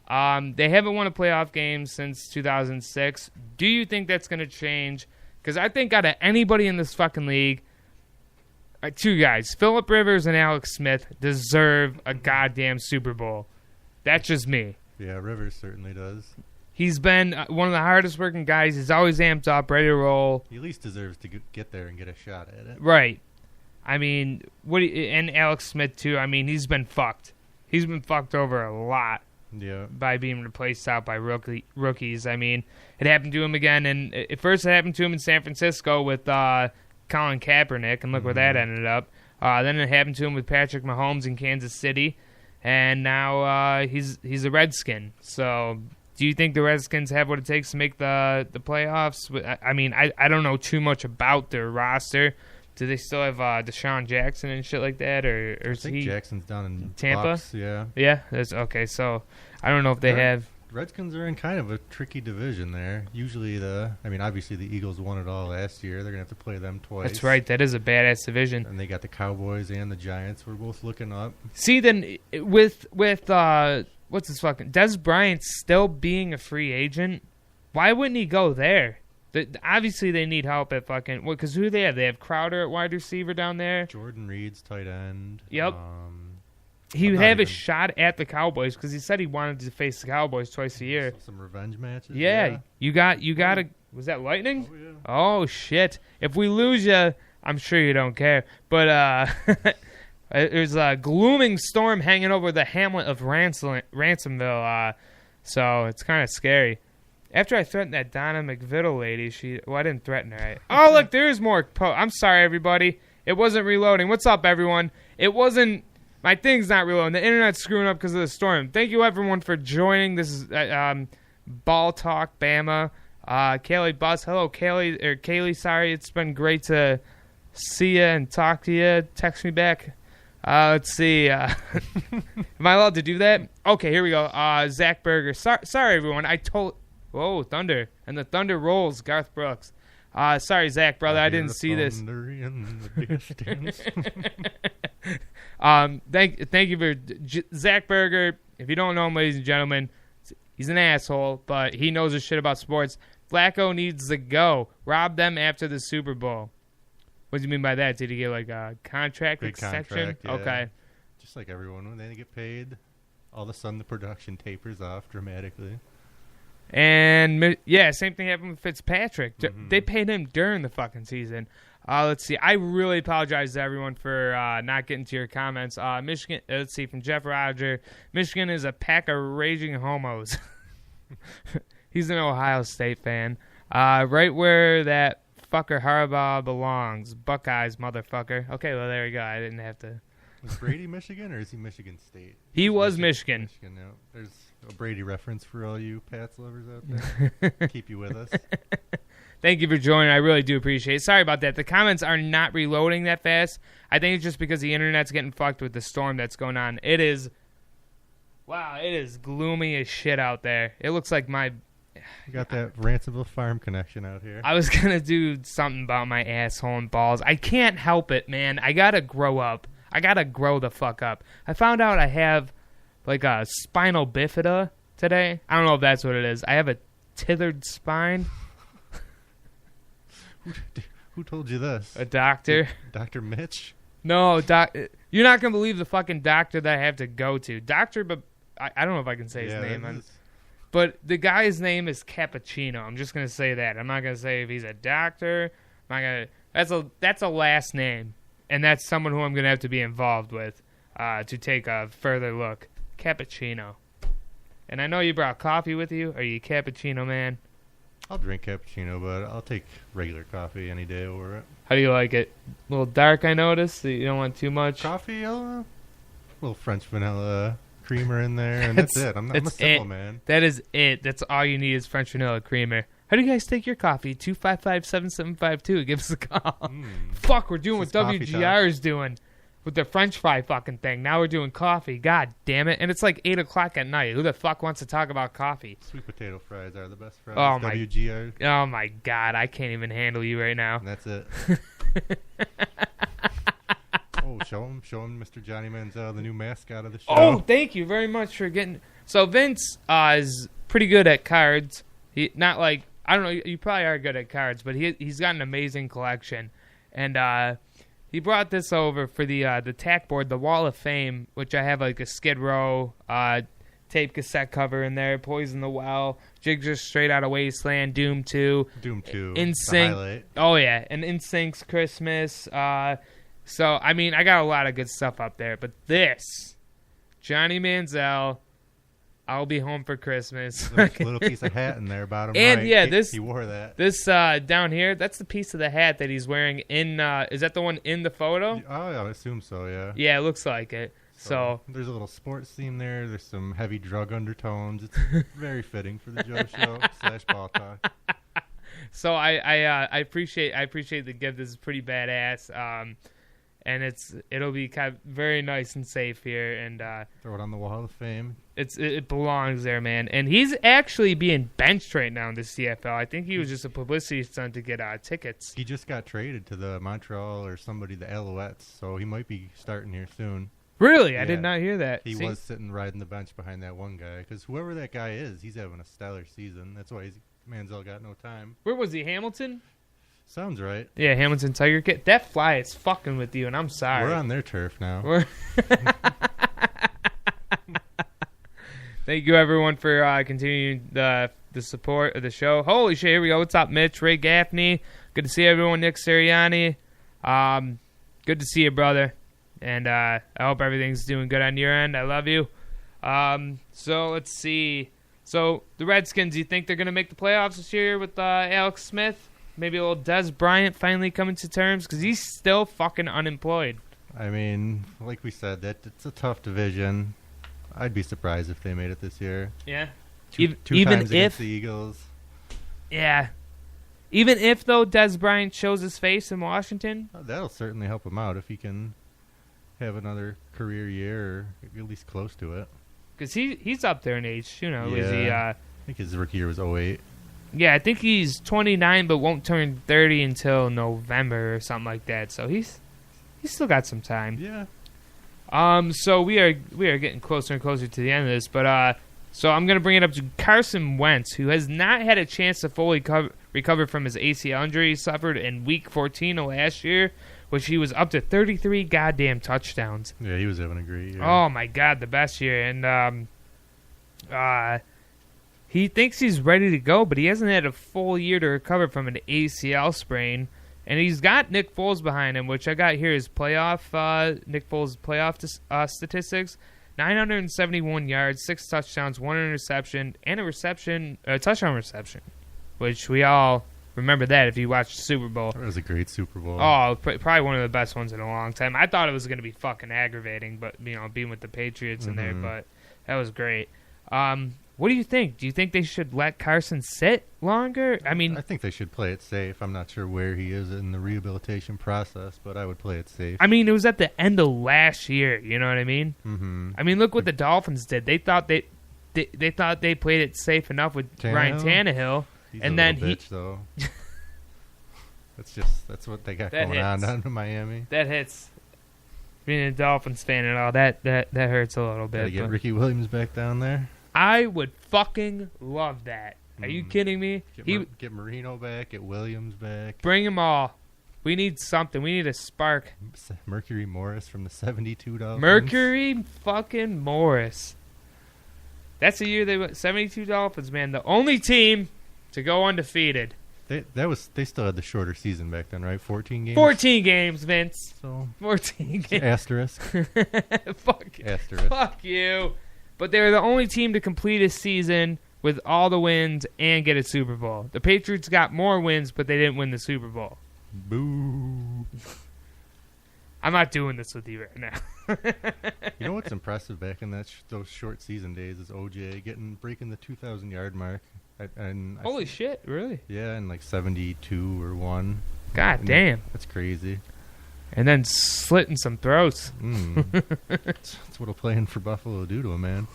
They haven't won a playoff game since 2006. Do you think that's going to change? Because I think out of anybody in this fucking league, 2 guys, Phillip Rivers and Alex Smith, deserve a goddamn Super Bowl. That's just me. Yeah, Rivers certainly does. He's been one of the hardest working guys. He's always amped up, ready to roll. He at least deserves to get there and get a shot at it. Right. I mean, and Alex Smith, too. I mean, he's been fucked. He's been fucked over a lot. Yeah. By being replaced out by rookies. I mean, it happened to him again. And at first it happened to him in San Francisco with Colin Kaepernick, and look where that ended up. Then it happened to him with Patrick Mahomes in Kansas City. And now he's a Redskin. So do you think the Redskins have what it takes to make the playoffs? I mean, I don't know too much about their roster. Do they still have Deshaun Jackson and shit like that, or is I think he Jackson's down in Tampa? Bucks, yeah. Yeah, that's okay. So I don't know if they have. Redskins are in kind of a tricky division there. Usually obviously the Eagles won it all last year. They're going to have to play them twice. That's right. That is a badass division. And they got the Cowboys and the Giants. We're both looking up. See, then with what's his fucking Des Bryant still being a free agent, why wouldn't he go there? Obviously, they need help at fucking... Because who do they have? They have Crowder at wide receiver down there. Jordan Reed's tight end. Yep. He would have a shot at the Cowboys because he said he wanted to face the Cowboys twice a year. Some revenge matches. Yeah. You got to... Was that Lightning? Oh, yeah. Oh, shit. If we lose you, I'm sure you don't care. But there's a glooming storm hanging over the hamlet of Ransomville. So it's kind of scary. After I threatened that Donna McViddle lady, I didn't threaten her. Oh, look, there's more. I'm sorry, everybody. It wasn't reloading. What's up, everyone? It wasn't. My thing's not reloading. The internet's screwing up because of the storm. Thank you, everyone, for joining. This is BallTalk Bama. Kaylee Bus. Hello, Kaylee. Sorry, it's been great to see you and talk to you. Text me back. Let's see. Am I allowed to do that? Okay, here we go. Zach Berger. Sorry, everyone. Whoa, thunder. And the thunder rolls, Garth Brooks. Sorry, Zach, brother, I didn't see this. Thank you for Zach Berger. If you don't know him, ladies and gentlemen, he's an asshole, but he knows his shit about sports. Flacco needs to go. Rob them after the Super Bowl. What do you mean by that? Did he get like a contract extension? Yeah. Okay. Just like everyone, when they get paid, all of a sudden the production tapers off dramatically. And, yeah, same thing happened with Fitzpatrick. Mm-hmm. They paid him during the fucking season. Let's see. I really apologize to everyone for not getting to your comments. Michigan, let's see, from Jeff Roger. Michigan is a pack of raging homos. He's an Ohio State fan. Right where that fucker Harbaugh belongs. Buckeyes, motherfucker. Okay, well, there we go. I didn't have to. Was Brady Michigan or is he Michigan State? He was Michigan. No. There's a Brady reference for all you Pats lovers out there. Keep you with us. Thank you for joining. I really do appreciate it. Sorry about that. The comments are not reloading that fast. I think it's just because the internet's getting fucked with the storm that's going on. It is gloomy as shit out there. It looks like You got that Ransomville Farm connection out here. I was going to do something about my asshole and balls. I can't help it, man. I got to grow up. I got to grow the fuck up. I found out I have like a spinal bifida today. I don't know if that's what it is. I have a tethered spine. Who told you this? A doctor. Dr. Mitch? No, you're not going to believe the fucking doctor that I have to go to. Doctor, but I don't know if I can say his name. But the guy's name is Cappuccino. I'm just going to say that. I'm not going to say if he's a doctor. That's a last name. And that's someone who I'm going to have to be involved with to take a further look. Cappuccino. And I know you brought coffee with you. Are you a cappuccino man? I'll drink cappuccino, but I'll take regular coffee any day over it. How do you like it? A little dark, I noticed. You don't want too much? Coffee, a little French vanilla creamer in there, and that's it. I'm a simple man. That is it. That's all you need is French vanilla creamer. How do you guys take your coffee? 255-7752. Give us a call. Fuck, we're doing what WGR is doing with the French fry fucking thing. Now we're doing coffee. God damn it. And it's like 8 o'clock at night. Who the fuck wants to talk about coffee? Sweet potato fries are the best fries. WGR. Oh, my God. I can't even handle you right now. And that's it. Show him, Mr. Johnny Manziel, the new mascot of the show. Oh, thank you very much for getting... So Vince is pretty good at cards. He not like... I don't know, you probably are good at cards, but he's got an amazing collection. And he brought this over for the tack board, the Wall of Fame, which I have like a Skid Row tape cassette cover in there, Poison the Well, Jigs Are Straight Outta Wasteland, Doom 2. Doom 2, NSYNC. Oh, yeah, and NSYNC's Christmas. So, I mean, I got a lot of good stuff up there. But this, Johnny Manziel... I'll be home for Christmas. Little piece of hat in there, bottom and right. Yeah, he wore that. This down here, that's the piece of the hat that he's wearing in. Is that the one in the photo? Oh, yeah, I assume so. Yeah. Yeah, it looks like it. So there's a little sports theme there. There's some heavy drug undertones. It's very fitting for the Joe Show / Ball Talk. So I appreciate the gift. This is pretty badass. and it'll be kind of very nice and safe here, and Throw it on the wall of fame. it belongs there, man. And he's actually being benched right now in the CFL. I think he was just a publicity stunt to get tickets. He just got traded to the Montreal or somebody, the Alouettes, so he might be starting here soon. Really? Yeah. I did not hear that. He See? was sitting riding the bench behind that one guy, because whoever that guy is, he's having a stellar season. That's why Manziel got no time. Where was he, Hamilton? Sounds right. Yeah, Hamilton Tiger Kid. That fly is fucking with you, and I'm sorry. We're on their turf now. Thank you, everyone, for continuing the support of the show. Holy shit, here we go. What's up, Mitch? Ray Gaffney. Good to see everyone. Nick Sirianni. Good to see you, brother. And I hope everything's doing good on your end. I love you. So let's see. So the Redskins, you think they're going to make the playoffs this year with Alex Smith? Maybe a little Des Bryant finally coming to terms? Because he's still fucking unemployed. I mean, like we said, it's a tough division. I'd be surprised if they made it this year. Yeah. Two even times against the Eagles. Yeah. Even if, though, Des Bryant shows his face in Washington? That'll certainly help him out if he can have another career year or at least close to it. Because he's up there in age. You know, yeah. is he? I think his rookie year was 08. Yeah, I think he's 29 but won't turn 30 until November or something like that. So he's still got some time. Yeah. So we are getting closer and closer to the end of this, but so I'm going to bring it up to Carson Wentz, who has not had a chance to fully recover from his ACL injury he suffered in Week 14 of last year, which he was up to 33 goddamn touchdowns. Yeah, he was having a great year. Oh my god, the best year, and he thinks he's ready to go, but he hasn't had a full year to recover from an ACL sprain. And he's got Nick Foles behind him, which I got here is Nick Foles' playoff statistics. 971 yards, 6 touchdowns, 1 interception, and a touchdown reception, which we all remember that if you watched the Super Bowl. That was a great Super Bowl. Oh, probably one of the best ones in a long time. I thought it was going to be fucking aggravating, but being with the Patriots in there, but that was great. What do you think? Do you think they should let Carson sit longer? I mean, I think they should play it safe. I'm not sure where he is in the rehabilitation process, but I would play it safe. I mean, it was at the end of last year. You know what I mean? Mm-hmm. I mean, look what the Dolphins did. They thought they thought they played it safe enough with Ryan Tannehill, He's and a then bitch, though. that's what they got going on down in Miami. That hits. Being a Dolphins fan and all that hurts a little bit. Gotta get Ricky Williams back down there. I would fucking love that. Are you kidding me? Get Marino back, get Williams back. Bring them all. We need something. We need a spark. Mercury Morris from the 72 Dolphins. Mercury fucking Morris. That's the year they went 72 Dolphins, man. The only team to go undefeated. They still had the shorter season back then, right? 14 games? 14 games, Vince. So 14 games. Asterisk. Asterisk. Fuck you. But they were the only team to complete a season with all the wins and get a Super Bowl. The Patriots got more wins, but they didn't win the Super Bowl. Boo. I'm not doing this with you right now. You know what's impressive back in those short season days is OJ breaking the 2,000-yard mark. Holy shit, really? Yeah, in like 72 or 1. God damn. That's crazy. And then slitting some throats. That's what'll playing for Buffalo do to a man.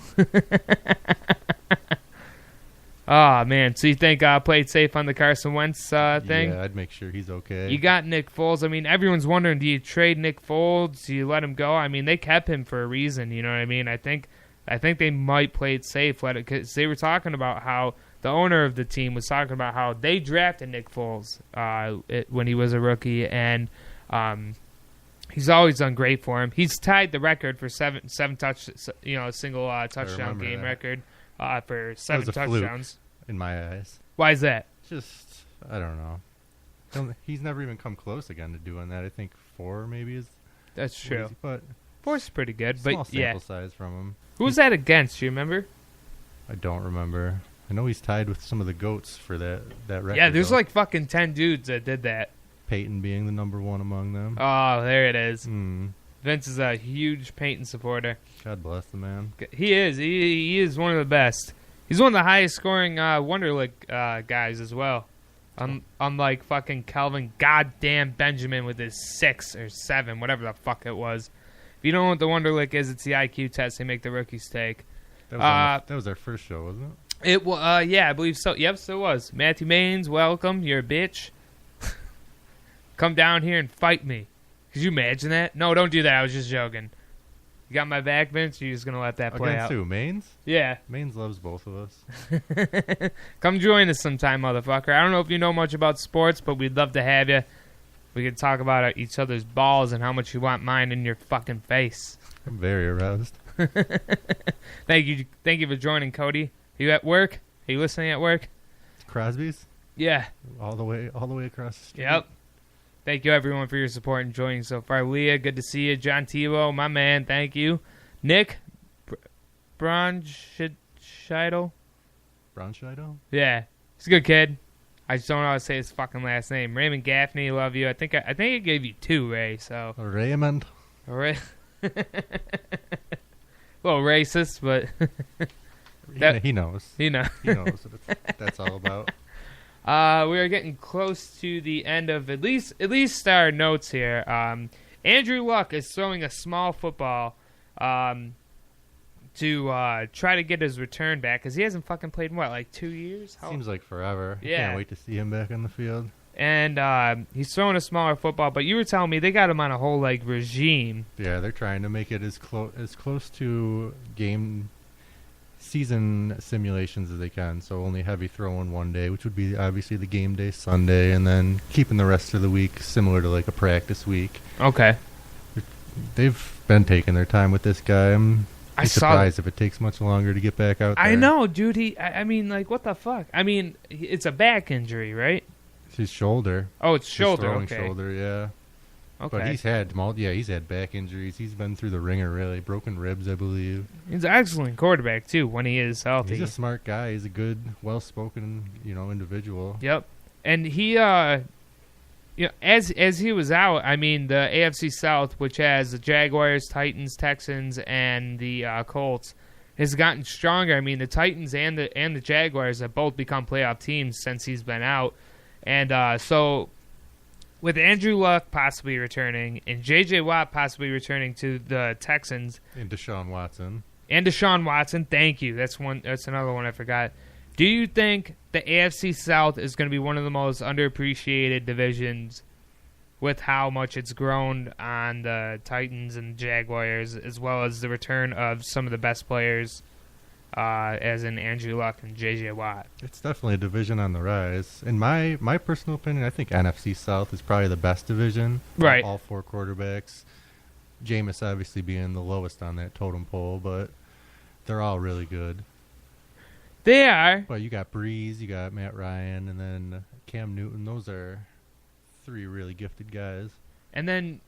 Oh, man. So you think played safe on the Carson Wentz thing? Yeah, I'd make sure he's okay. You got Nick Foles. I mean, everyone's wondering, do you trade Nick Foles? Do you let him go? I mean, they kept him for a reason, you know what I mean? I think they might play it safe, because they were talking about how the owner of the team was talking about how they drafted Nick Foles when he was a rookie, and he's always done great for him. He's tied the record for seven single touchdown game record for 7 touchdowns. In my eyes. Why is that? Just, I don't know. He's never even come close again to doing that. I think 4 maybe is. That's true. But 4 is pretty good. Small but sample size from him. Who was that against? Do you remember? I don't remember. I know he's tied with some of the GOATs for that record. Yeah, there's like fucking 10 dudes that did that. Peyton being the number 1 among them. Oh, there it is. Mm. Vince is a huge Peyton supporter. God bless the man. He is. He is one of the best. He's one of the highest scoring Wonderlic guys as well. Unlike fucking Kelvin goddamn Benjamin with his 6 or 7, whatever the fuck it was. If you don't know what the Wonderlic is, it's the IQ test they make the rookies take. That was our first show, wasn't it? It was, yeah, I believe so. Yep, so it was. Matthew Maines, welcome. You're a bitch. Come down here and fight me. Could you imagine that? No, don't do that. I was just joking. You got my back, Vince? You're just going to let that play Against out? who, Maines? Yeah. Maines loves both of us. Come join us sometime, motherfucker. I don't know if you know much about sports, but we'd love to have you. We could talk about each other's balls and how much you want mine in your fucking face. I'm very aroused. Thank you for joining, Cody. Are you at work? Are you listening at work? Crosby's? Yeah. All the way across the street. Yep. Thank you, everyone, for your support and joining so far. Leah, good to see you. John Tebow, my man, thank you. Nick Bronschidel? Bronschidel? Yeah. He's a good kid. I just don't know how to say his fucking last name. Raymond Gaffney, love you. I think I gave you 2, Ray, so. Raymond. A little racist, but he knows. He knows. He knows what that's all about. We are getting close to the end of at least our notes here. Andrew Luck is throwing a small football to try to get his return back because he hasn't fucking played in like 2 years. Seems like forever. Yeah. Can't wait to see him back on the field. And he's throwing a smaller football, but you were telling me they got him on a whole regime. Yeah, they're trying to make it as close to game season simulations as they can. So only heavy throwing one day, which would be obviously the game day Sunday, and then keeping the rest of the week similar to like a practice week. Okay. They've been taking their time with this guy. I'm surprised if it takes much longer to get back out there. I know, dude. I mean, like, what the fuck? I mean, it's a back injury, right? It's his shoulder. Oh, it's shoulder. His throwing Okay. shoulder, yeah. Okay. But he's had back injuries. He's been through the ringer, really. Broken ribs, I believe. He's an excellent quarterback, too, when he is healthy. He's a smart guy. He's a good, well-spoken, individual. Yep. And he, as he was out, I mean, the AFC South, which has the Jaguars, Titans, Texans, and the Colts, has gotten stronger. I mean, the Titans and the Jaguars have both become playoff teams since he's been out. And so with Andrew Luck possibly returning and J.J. Watt possibly returning to the Texans. And Deshaun Watson. Thank you. That's another one I forgot. Do you think the AFC South is going to be one of the most underappreciated divisions with how much it's grown on the Titans and Jaguars, as well as the return of some of the best players, as in Andrew Luck and J.J. Watt? It's definitely a division on the rise. In my personal opinion, I think NFC South is probably the best division. Right. All 4 quarterbacks. Jameis obviously being the lowest on that totem pole, but they're all really good. They are. Well, you got Breeze, you got Matt Ryan, and then Cam Newton. Those are 3 really gifted guys. And then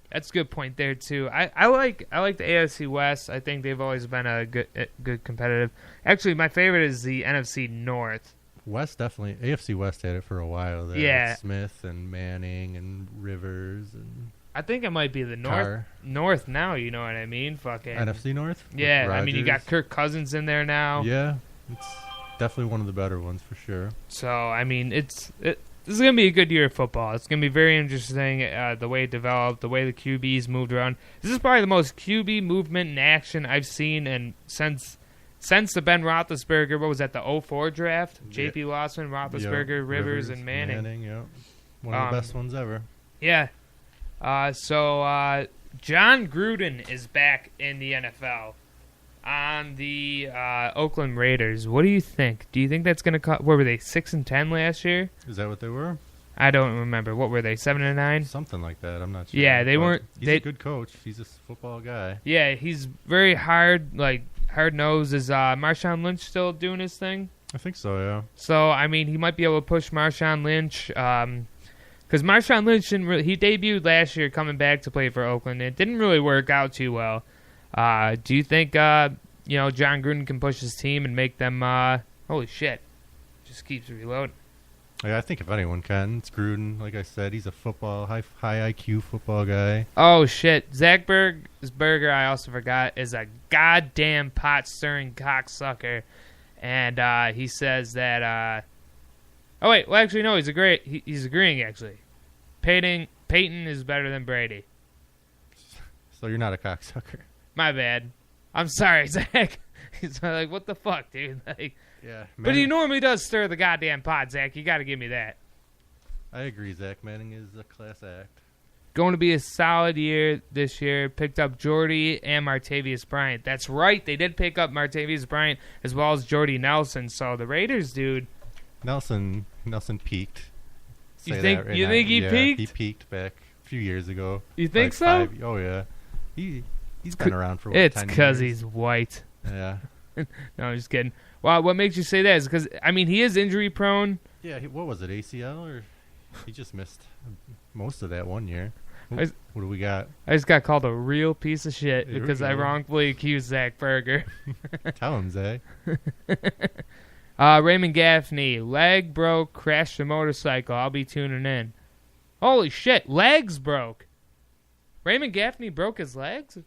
that's a good point there too. I like the AFC West. I think they've always been a good competitive. Actually, my favorite is the NFC North. West definitely. AFC West had it for a while there. Yeah. With Smith and Manning and Rivers and I think it might be the North now, you know what I mean? Fucking NFC North? Yeah, I mean you got Kirk Cousins in there now. Yeah. It's definitely one of the better ones for sure. So, I mean, this is going to be a good year of football. It's going to be very interesting, the way it developed, the way the QBs moved around. This is probably the most QB movement in action I've seen since the Ben Roethlisberger, what was that, the 2004 draft? Yeah. J.P. Lossman, Roethlisberger, Rivers, and Manning. Yeah. One of the best ones ever. Yeah. So John Gruden is back in the NFL on the Oakland Raiders. What do you think? Do you think that's going to cut? What were they, 6-10 last year? Is that what they were? I don't remember. What were they, 7-9? Something like that. I'm not sure. Yeah, they weren't. He's a good coach. He's a football guy. Yeah, he's very hard-nosed. Is Marshawn Lynch still doing his thing? I think so, yeah. So, I mean, he might be able to push Marshawn Lynch. Because Marshawn Lynch he debuted last year coming back to play for Oakland. It didn't really work out too well. Do you think John Gruden can push his team and make them holy shit? Just keeps reloading. Yeah, I think if anyone can, it's Gruden. Like I said, he's a high IQ football guy. Oh shit, Zach Berger, I also forgot, is a goddamn pot stirring cocksucker, and he says that Oh wait, well actually no, he's agreeing actually. Peyton is better than Brady. So you're not a cocksucker. My bad. I'm sorry, Zach. He's like, what the fuck, dude? Like, yeah. but he normally does stir the goddamn pot, Zach. You got to give me that. I agree. Zach Manning is a class act. Going to be a solid year this year. Picked up Jordy and Martavius Bryant. That's right. They did pick up Martavius Bryant as well as Jordy Nelson. So the Raiders, dude. Nelson peaked. You think he peaked? He peaked back a few years ago. You think so? Oh yeah. He's been around for. It's because he's white. Yeah. No, I'm just kidding. Well, what makes you say that is because he is injury prone. Yeah. What was it? ACL or he just missed most of that one year. What do we got? I just got called a real piece of shit because I wrongfully accused Zach Berger. Tell him, Zach. Raymond Gaffney, leg broke, crashed a motorcycle. I'll be tuning in. Holy shit, legs broke. Raymond Gaffney broke his legs?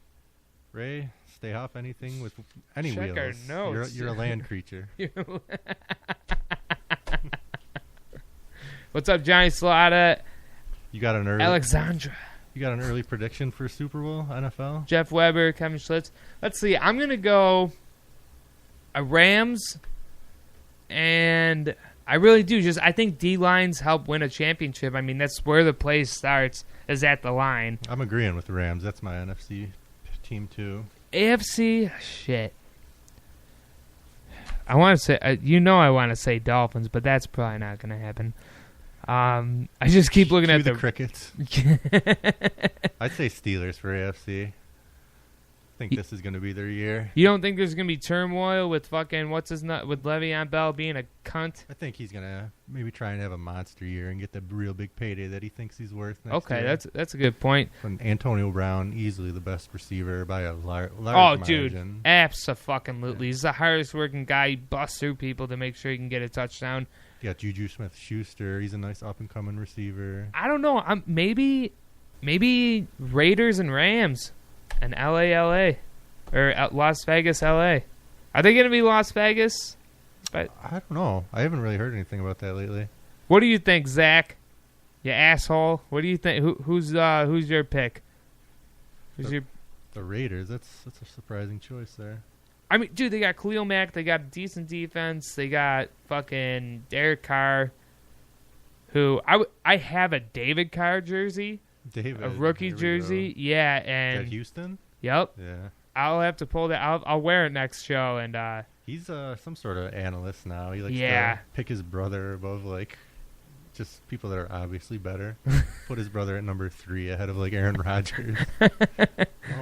Ray, stay off anything with any Check wheels. our notes. You're a land creature. What's up, Johnny Slaughter? You got an early Alexandra. You got an early prediction for Super Bowl NFL? Jeff Weber, Kevin Schlitz. Let's see. I'm gonna go a Rams, and I really do. I think D lines help win a championship. That's where the play starts, is at the line. I'm agreeing with the Rams. That's my NFC team too. AFC, shit. I want to say, I want to say Dolphins, but that's probably not going to happen. I just keep looking at the Crickets. I'd say Steelers for AFC. I think this is going to be their year. You don't think there's going to be turmoil with fucking with Le'Veon Bell being a cunt? I think he's going to maybe try and have a monster year and get the real big payday that he thinks he's worth next year. That's a good point. And Antonio Brown, easily the best receiver by a large margin. Dude, abso-fucking-lutely. He's the hardest working guy. He busts through people to make sure he can get a touchdown. You got Juju Smith-Schuster. He's a nice up-and-coming receiver. I don't know. Maybe Raiders and Rams and LA. Or Las Vegas, LA. Are they going to be Las Vegas? But I don't know. I haven't really heard anything about that lately. What do you think, Zach? You asshole. What do you think? Who's your pick? The Raiders. That's a surprising choice there. Dude, they got Khalil Mack. They got a decent defense. They got fucking Derek Carr, who I have a David Carr jersey. David. A rookie jersey. Yeah. And at Houston? Yep. Yeah. I'll have to pull that. I'll wear it next show. And he's some sort of analyst now. He likes to pick his brother above, just people that are obviously better. Put his brother at number 3 ahead of, Aaron Rodgers. No,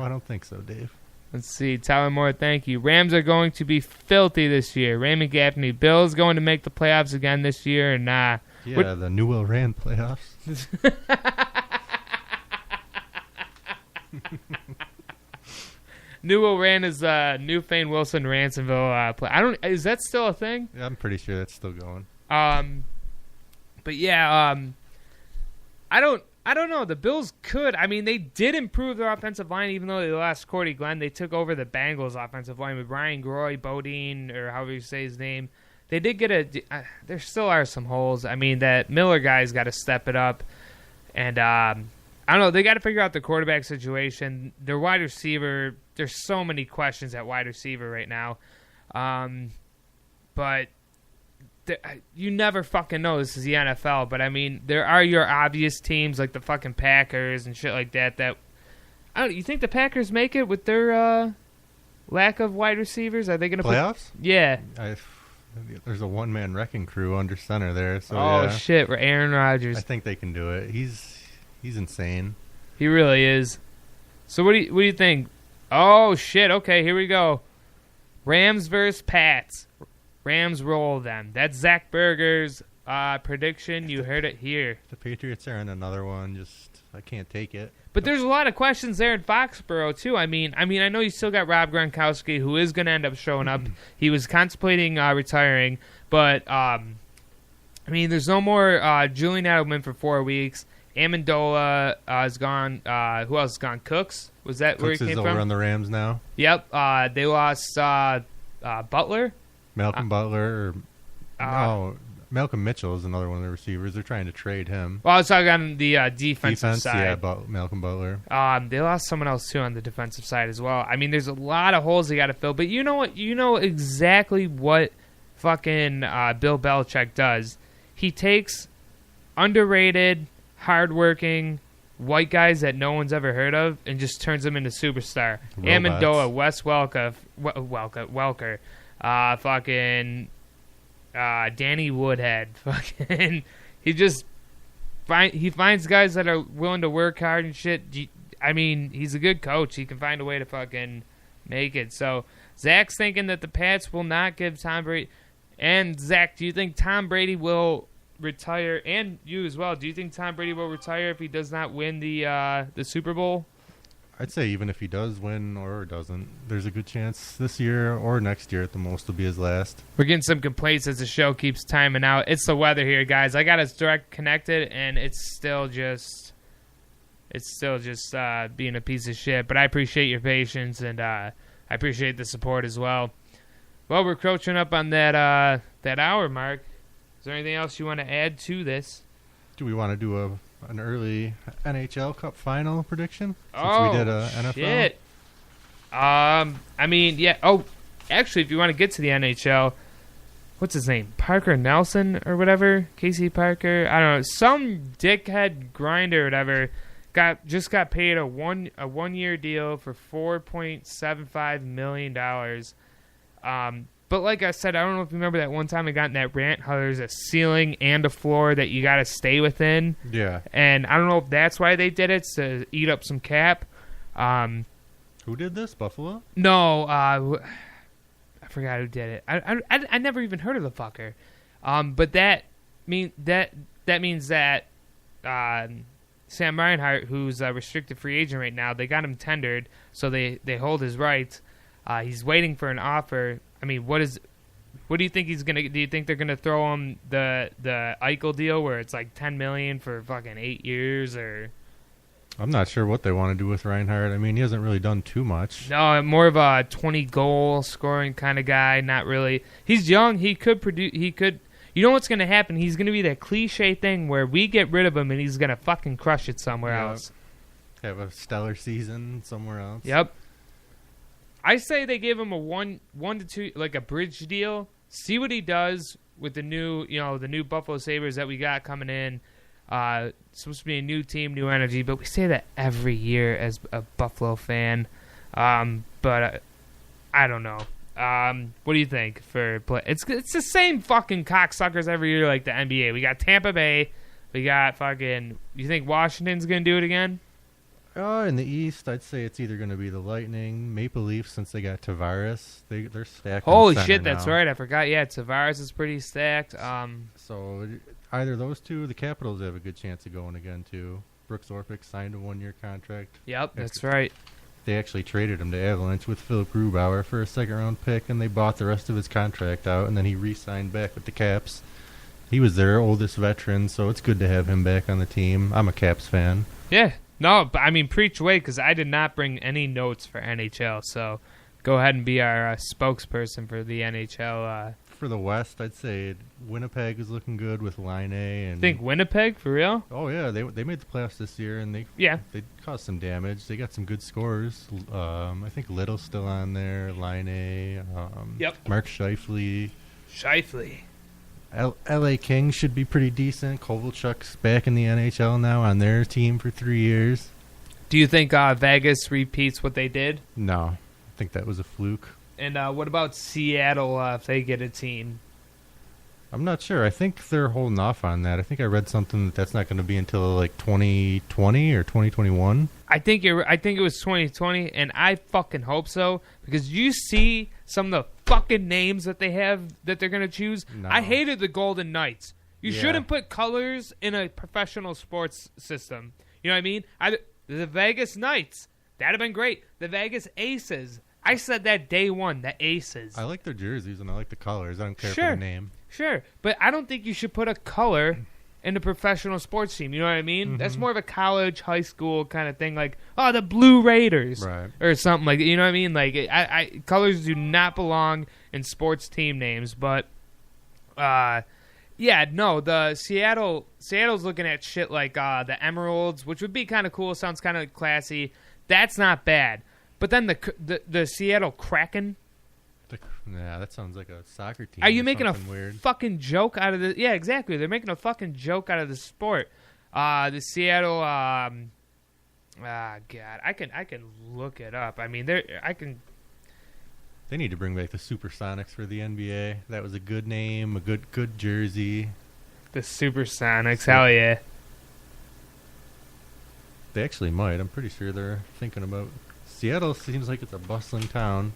I don't think so, Dave. Let's see. Tyler Moore, thank you. Rams are going to be filthy this year. Raymond Gaffney. Bills going to make the playoffs again this year. And the Newell Rand playoffs. Newell Rand is Newfane Wilson Ransomville play. Is that still a thing? Yeah, I'm pretty sure that's still going. But yeah, I don't know. The Bills could. They did improve their offensive line, even though they lost Cordy Glenn. They took over the Bengals' offensive line with Brian Groy, Bodine, or however you say his name. They did get there still are some holes. That Miller guy's got to step it up. And I don't know. They got to figure out the quarterback situation. Their wide receiver, there's so many questions at wide receiver right now. But you never fucking know. This is the NFL. But, there are your obvious teams like the fucking Packers and shit like that. You think the Packers make it with their lack of wide receivers? Are they going to playoffs? Yeah. There's a one-man wrecking crew under center there. So shit. Aaron Rodgers. I think they can do it. He's insane. He really is. So what do you think? Oh, shit. Okay, here we go. Rams versus Pats. Rams roll them. That's Zach Berger's prediction. You heard it here. The Patriots are in another one. I can't take it. But there's a lot of questions there in Foxborough, too. I know you still got Rob Gronkowski, who is going to end up showing up. He was contemplating retiring. But, there's no more Julian Edelman for 4 weeks. Amendola is gone. Who else is gone? Cooks? Was that where he came from? Cooks is over on the Rams now. Yep. They lost Butler. Malcolm Butler. Malcolm Mitchell is another one of the receivers. They're trying to trade him. Well, I was talking on the defensive side. Yeah, about Malcolm Butler. They lost someone else, too, on the defensive side as well. I mean, there's a lot of holes they got to fill. But you know what? You know exactly what fucking Bill Belichick does. He takes underrated, hardworking white guys that no one's ever heard of and just turns them into superstar. Robots. Amendola, Wes Welker, fucking Danny Woodhead. Fucking, he finds guys that are willing to work hard and shit. I mean, he's a good coach. He can find a way to fucking make it. So Zach's thinking that the Pats will not give Tom Brady. And Zach, do you think Tom Brady will retire? And you as well. Do you think Tom Brady will retire if he does not win the Super Bowl? I'd say even if he does win or doesn't, there's a good chance this year or next year at the most will be his last. We're getting some complaints as the show keeps timing out. It's the weather here, guys. I got us direct connected, and it's still just being a piece of shit. But I appreciate your patience, and I appreciate the support as well. Well, we're crouching up on that hour mark. Is there anything else you want to add to this? Do we want to do an early NHL Cup final prediction? Since we did a NFL? Shit. I mean, yeah. Oh, actually, if you want to get to the NHL, what's his name? Parker Nelson or whatever? Casey Parker? I don't know. Some dickhead grinder or whatever just got paid a one year deal for $4.75 million. But like I said, I don't know if you remember that one time I got in that rant how there's a ceiling and a floor that you got to stay within. Yeah. And I don't know if that's why they did it, to eat up some cap. Who did this? Buffalo? No, I forgot who did it. I never even heard of the fucker. But that means that Sam Reinhart, who's a restricted free agent right now, they got him tendered, so they hold his rights. He's waiting for an offer. I mean, what do you think he's gonna? Do you think they're gonna throw him the Eichel deal where it's like $10 million for fucking 8 years? Or I'm not sure what they want to do with Reinhardt. I mean, he hasn't really done too much. No, more of a 20-goal scoring kind of guy. Not really. He's young. He could produce. He could. You know what's gonna happen? He's gonna be that cliche thing where we get rid of him and he's gonna fucking crush it somewhere else. Have a stellar season somewhere else. Yep. I say they give him a one to two, like a bridge deal. See what he does with the new Buffalo Sabres that we got coming in. It's supposed to be a new team, new energy, but we say that every year as a Buffalo fan. But I don't know. What do you think for play? It's the same fucking cocksuckers every year, like the NBA. We got Tampa Bay. We got fucking. You think Washington's gonna do it again? In the East, I'd say it's either going to be the Lightning, Maple Leafs, since they got Tavares. They're stacked. Holy shit, that's right. I forgot. Yeah, Tavares is pretty stacked. So either those two, the Capitals have a good chance of going again too. Brooks Orpik signed a 1-year contract. Yep, that's right. They actually traded him to Avalanche with Philip Grubauer for a second-round pick, and they bought the rest of his contract out, and then he re-signed back with the Caps. He was their oldest veteran, so it's good to have him back on the team. I'm a Caps fan. Yeah. No, but I mean, preach away, because I did not bring any notes for NHL, so go ahead and be our spokesperson for the NHL. For the West, I'd say Winnipeg is looking good with Line A. And think Winnipeg, for real? Oh, yeah, they made the playoffs this year, and they caused some damage. They got some good scorers. I think Little's still on there, Line A. Yep. Mark Scheifele. LA Kings should be pretty decent. Kovalchuk's back in the NHL now on their team for 3 years. Do you think Vegas repeats what they did? No. I think that was a fluke. And what about Seattle if they get a team? I'm not sure. I think they're holding off on that. I think I read something that's not going to be until like 2020 or 2021. I think it was 2020, and I fucking hope so, because you see some of the fucking names that they have that they're going to choose. No. I hated the Golden Knights. You shouldn't put colors in a professional sports system. You know what I mean? The Vegas Knights, that'd have been great. The Vegas Aces. I said that day one, the Aces. I like their jerseys and I like the colors. I don't care for the name. Sure, but I don't think you should put a color in a professional sports team. You know what I mean? Mm-hmm. That's more of a college, high school kind of thing. Like, the Blue Raiders, right, or something like that. You know what I mean? Like, colors do not belong in sports team names. But Yeah, no, the Seattle's looking at shit like the Emeralds, which would be kind of cool. Sounds kind of classy. That's not bad. But then the Seattle Kraken. Yeah, that sounds like a soccer team. Are you making a weird. fucking joke out of the? Yeah, exactly. They're making a fucking joke out of the sport. The Seattle. God, I can look it up. I mean, They need to bring back the Supersonics for the NBA. That was a good name, a good jersey. The Supersonics, hell yeah. They actually might. I'm pretty sure they're thinking about. Seattle seems like it's a bustling town.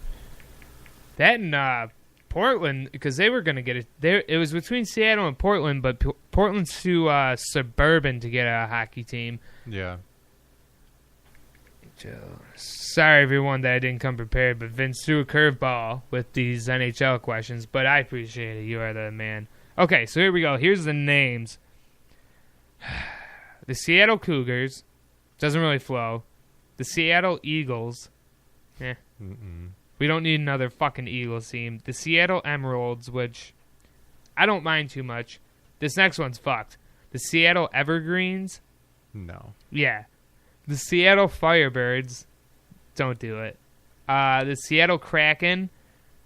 That and Portland, because they were going to get it. It was between Seattle and Portland, but Portland's too suburban to get a hockey team. Yeah. Sorry, everyone, that I didn't come prepared, but Vince threw a curveball with these NHL questions, but I appreciate it. You are the man. Okay, so here we go. Here's the names. The Seattle Cougars. Doesn't really flow. The Seattle Eagles. We don't need another fucking Eagles team. The Seattle Emeralds, which I don't mind too much. This next one's fucked. The Seattle Evergreens. No. Yeah. The Seattle Firebirds. Don't do it. The Seattle Kraken.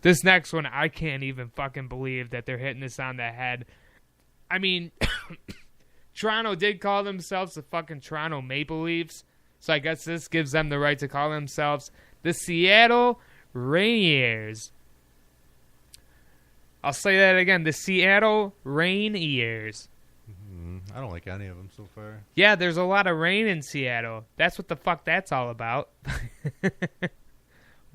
This next one, I can't even fucking believe that they're hitting this on the head. I mean, Toronto did call themselves the fucking Toronto Maple Leafs, so I guess this gives them the right to call themselves the Seattle Rainiers. I'll say that again. The Seattle Rainiers. I don't like any of them so far. Yeah, there's a lot of rain in Seattle. That's what the fuck that's all about. Let's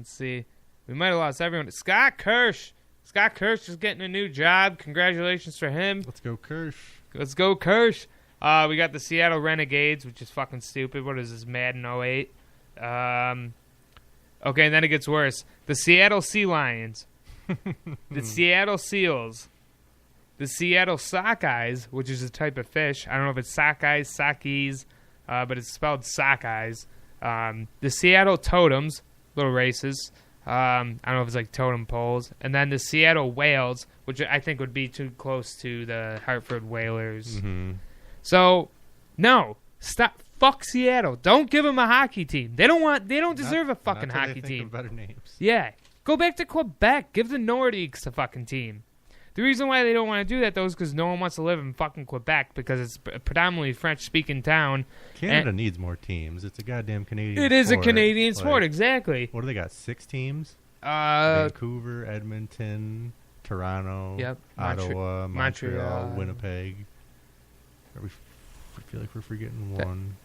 see. We might have lost everyone. Scott Kirsch. Scott Kirsch is getting a new job. Congratulations for him. Let's go Kirsch. Let's go Kirsch. We got the Seattle Renegades, which is fucking stupid. What is this, Madden 08? Okay, and then it gets worse. The Seattle Sea Lions. The Seattle Seals. The Seattle Sockeyes, which is a type of fish. I don't know if it's sockeyes, sakis, but it's spelled sockeyes. The Seattle Totems, little races. I don't know if it's like totem poles. And then the Seattle Whales, which I think would be too close to the Hartford Whalers. Mm-hmm. So, no. Stop. Fuck Seattle. Don't give them a hockey team. They don't deserve a fucking hockey team. Of better names. Yeah. Go back to Quebec. Give the Nordiques a fucking team. The reason why they don't want to do that, though, is because no one wants to live in fucking Quebec because it's a predominantly French-speaking town. Canada needs more teams. It's a goddamn Canadian sport. It is a Canadian sport, exactly. What do they got, 6 teams? Vancouver, Edmonton, Toronto, Ottawa, Montreal, Winnipeg. I feel like we're forgetting one.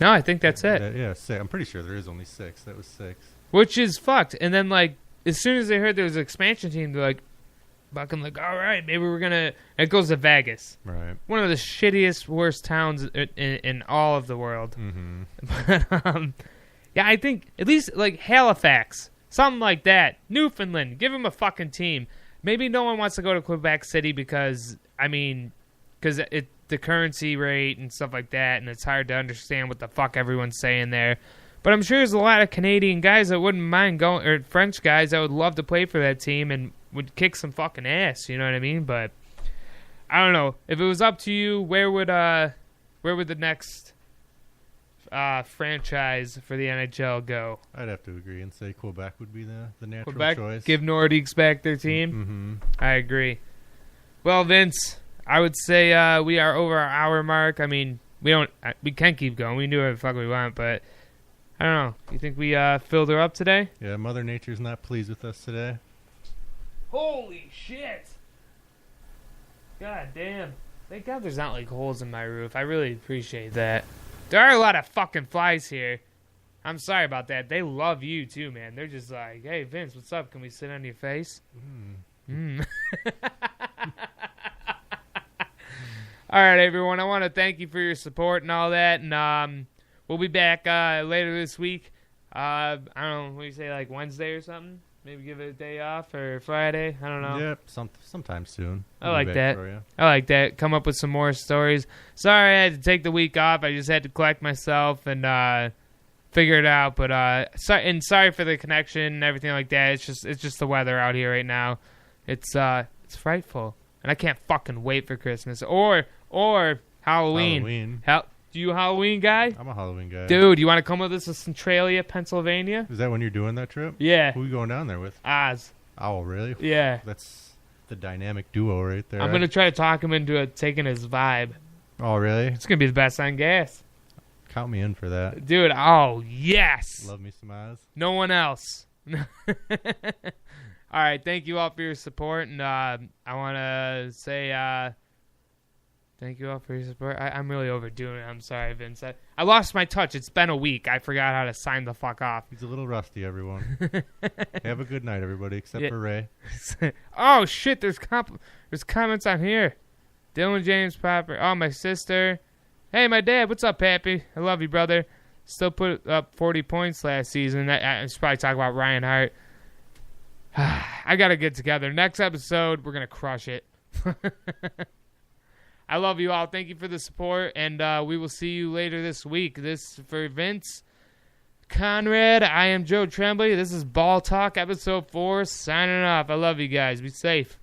No, I think that's it. Yeah, I'm pretty sure there is only 6. That was 6. Which is fucked. And then, like, as soon as they heard there was an expansion team, they're like, fucking like, all right, maybe we're going to... It goes to Vegas. Right. One of the shittiest, worst towns in all of the world. Mm-hmm. But, yeah, I think at least, like, Halifax, something like that. Newfoundland, give them a fucking team. Maybe no one wants to go to Quebec City because, I mean, because the currency rate and stuff like that, and it's hard to understand what the fuck everyone's saying there. But I'm sure there's a lot of Canadian guys that wouldn't mind going, or French guys that would love to play for that team and would kick some fucking ass, you know what I mean? But I don't know. If it was up to you, where would the next franchise for the NHL go? I'd have to agree and say Quebec would be the natural choice. Give Nordiques back their team? Mm-hmm. I agree. Well, Vince, I would say we are over our hour mark. I mean, we can keep going. We can do whatever the fuck we want, but I don't know. You think we filled her up today? Yeah, Mother Nature's not pleased with us today. Holy shit! God damn. Thank God there's not, like, holes in my roof. I really appreciate that. There are a lot of fucking flies here. I'm sorry about that. They love you, too, man. They're just like, hey, Vince, what's up? Can we sit on your face? All right, everyone. I want to thank you for your support and all that, and we'll be back later this week. I don't know, what do you say, like Wednesday or something? Maybe give it a day off, or Friday. I don't know. Yep, sometime soon. I like that. I like that. Come up with some more stories. Sorry I had to take the week off. I just had to collect myself and figure it out. But sorry for the connection and everything like that. It's just the weather out here right now. It's frightful. And I can't fucking wait for Christmas. Or Halloween. Do you a Halloween guy? I'm a Halloween guy. Dude, you want to come with us to Centralia, Pennsylvania? Is that when you're doing that trip? Yeah. Who are you going down there with? Oz. Oh, really? Yeah. That's the dynamic duo right there. I'm going to try to talk him into taking his vibe. Oh, really? It's going to be the best on gas. Count me in for that. Dude, oh, yes. Love me some Oz. No one else. All right, thank you all for your support, and I want to say thank you all for your support. I'm really overdoing it. I'm sorry, Vince. I lost my touch. It's been a week. I forgot how to sign the fuck off. He's a little rusty, everyone. Have a good night, everybody, except for Ray. Oh, shit, there's comments on here. Dylan James Popper. Oh, my sister. Hey, my dad. What's up, Pappy? I love you, brother. Still put up 40 points last season. I should probably talk about Ryan Hart. I got to get together. Next episode, we're going to crush it. I love you all. Thank you for the support, and we will see you later this week. This for Vince Conrad. I am Joe Tremblay. This is Ball Talk, episode 4, signing off. I love you guys. Be safe.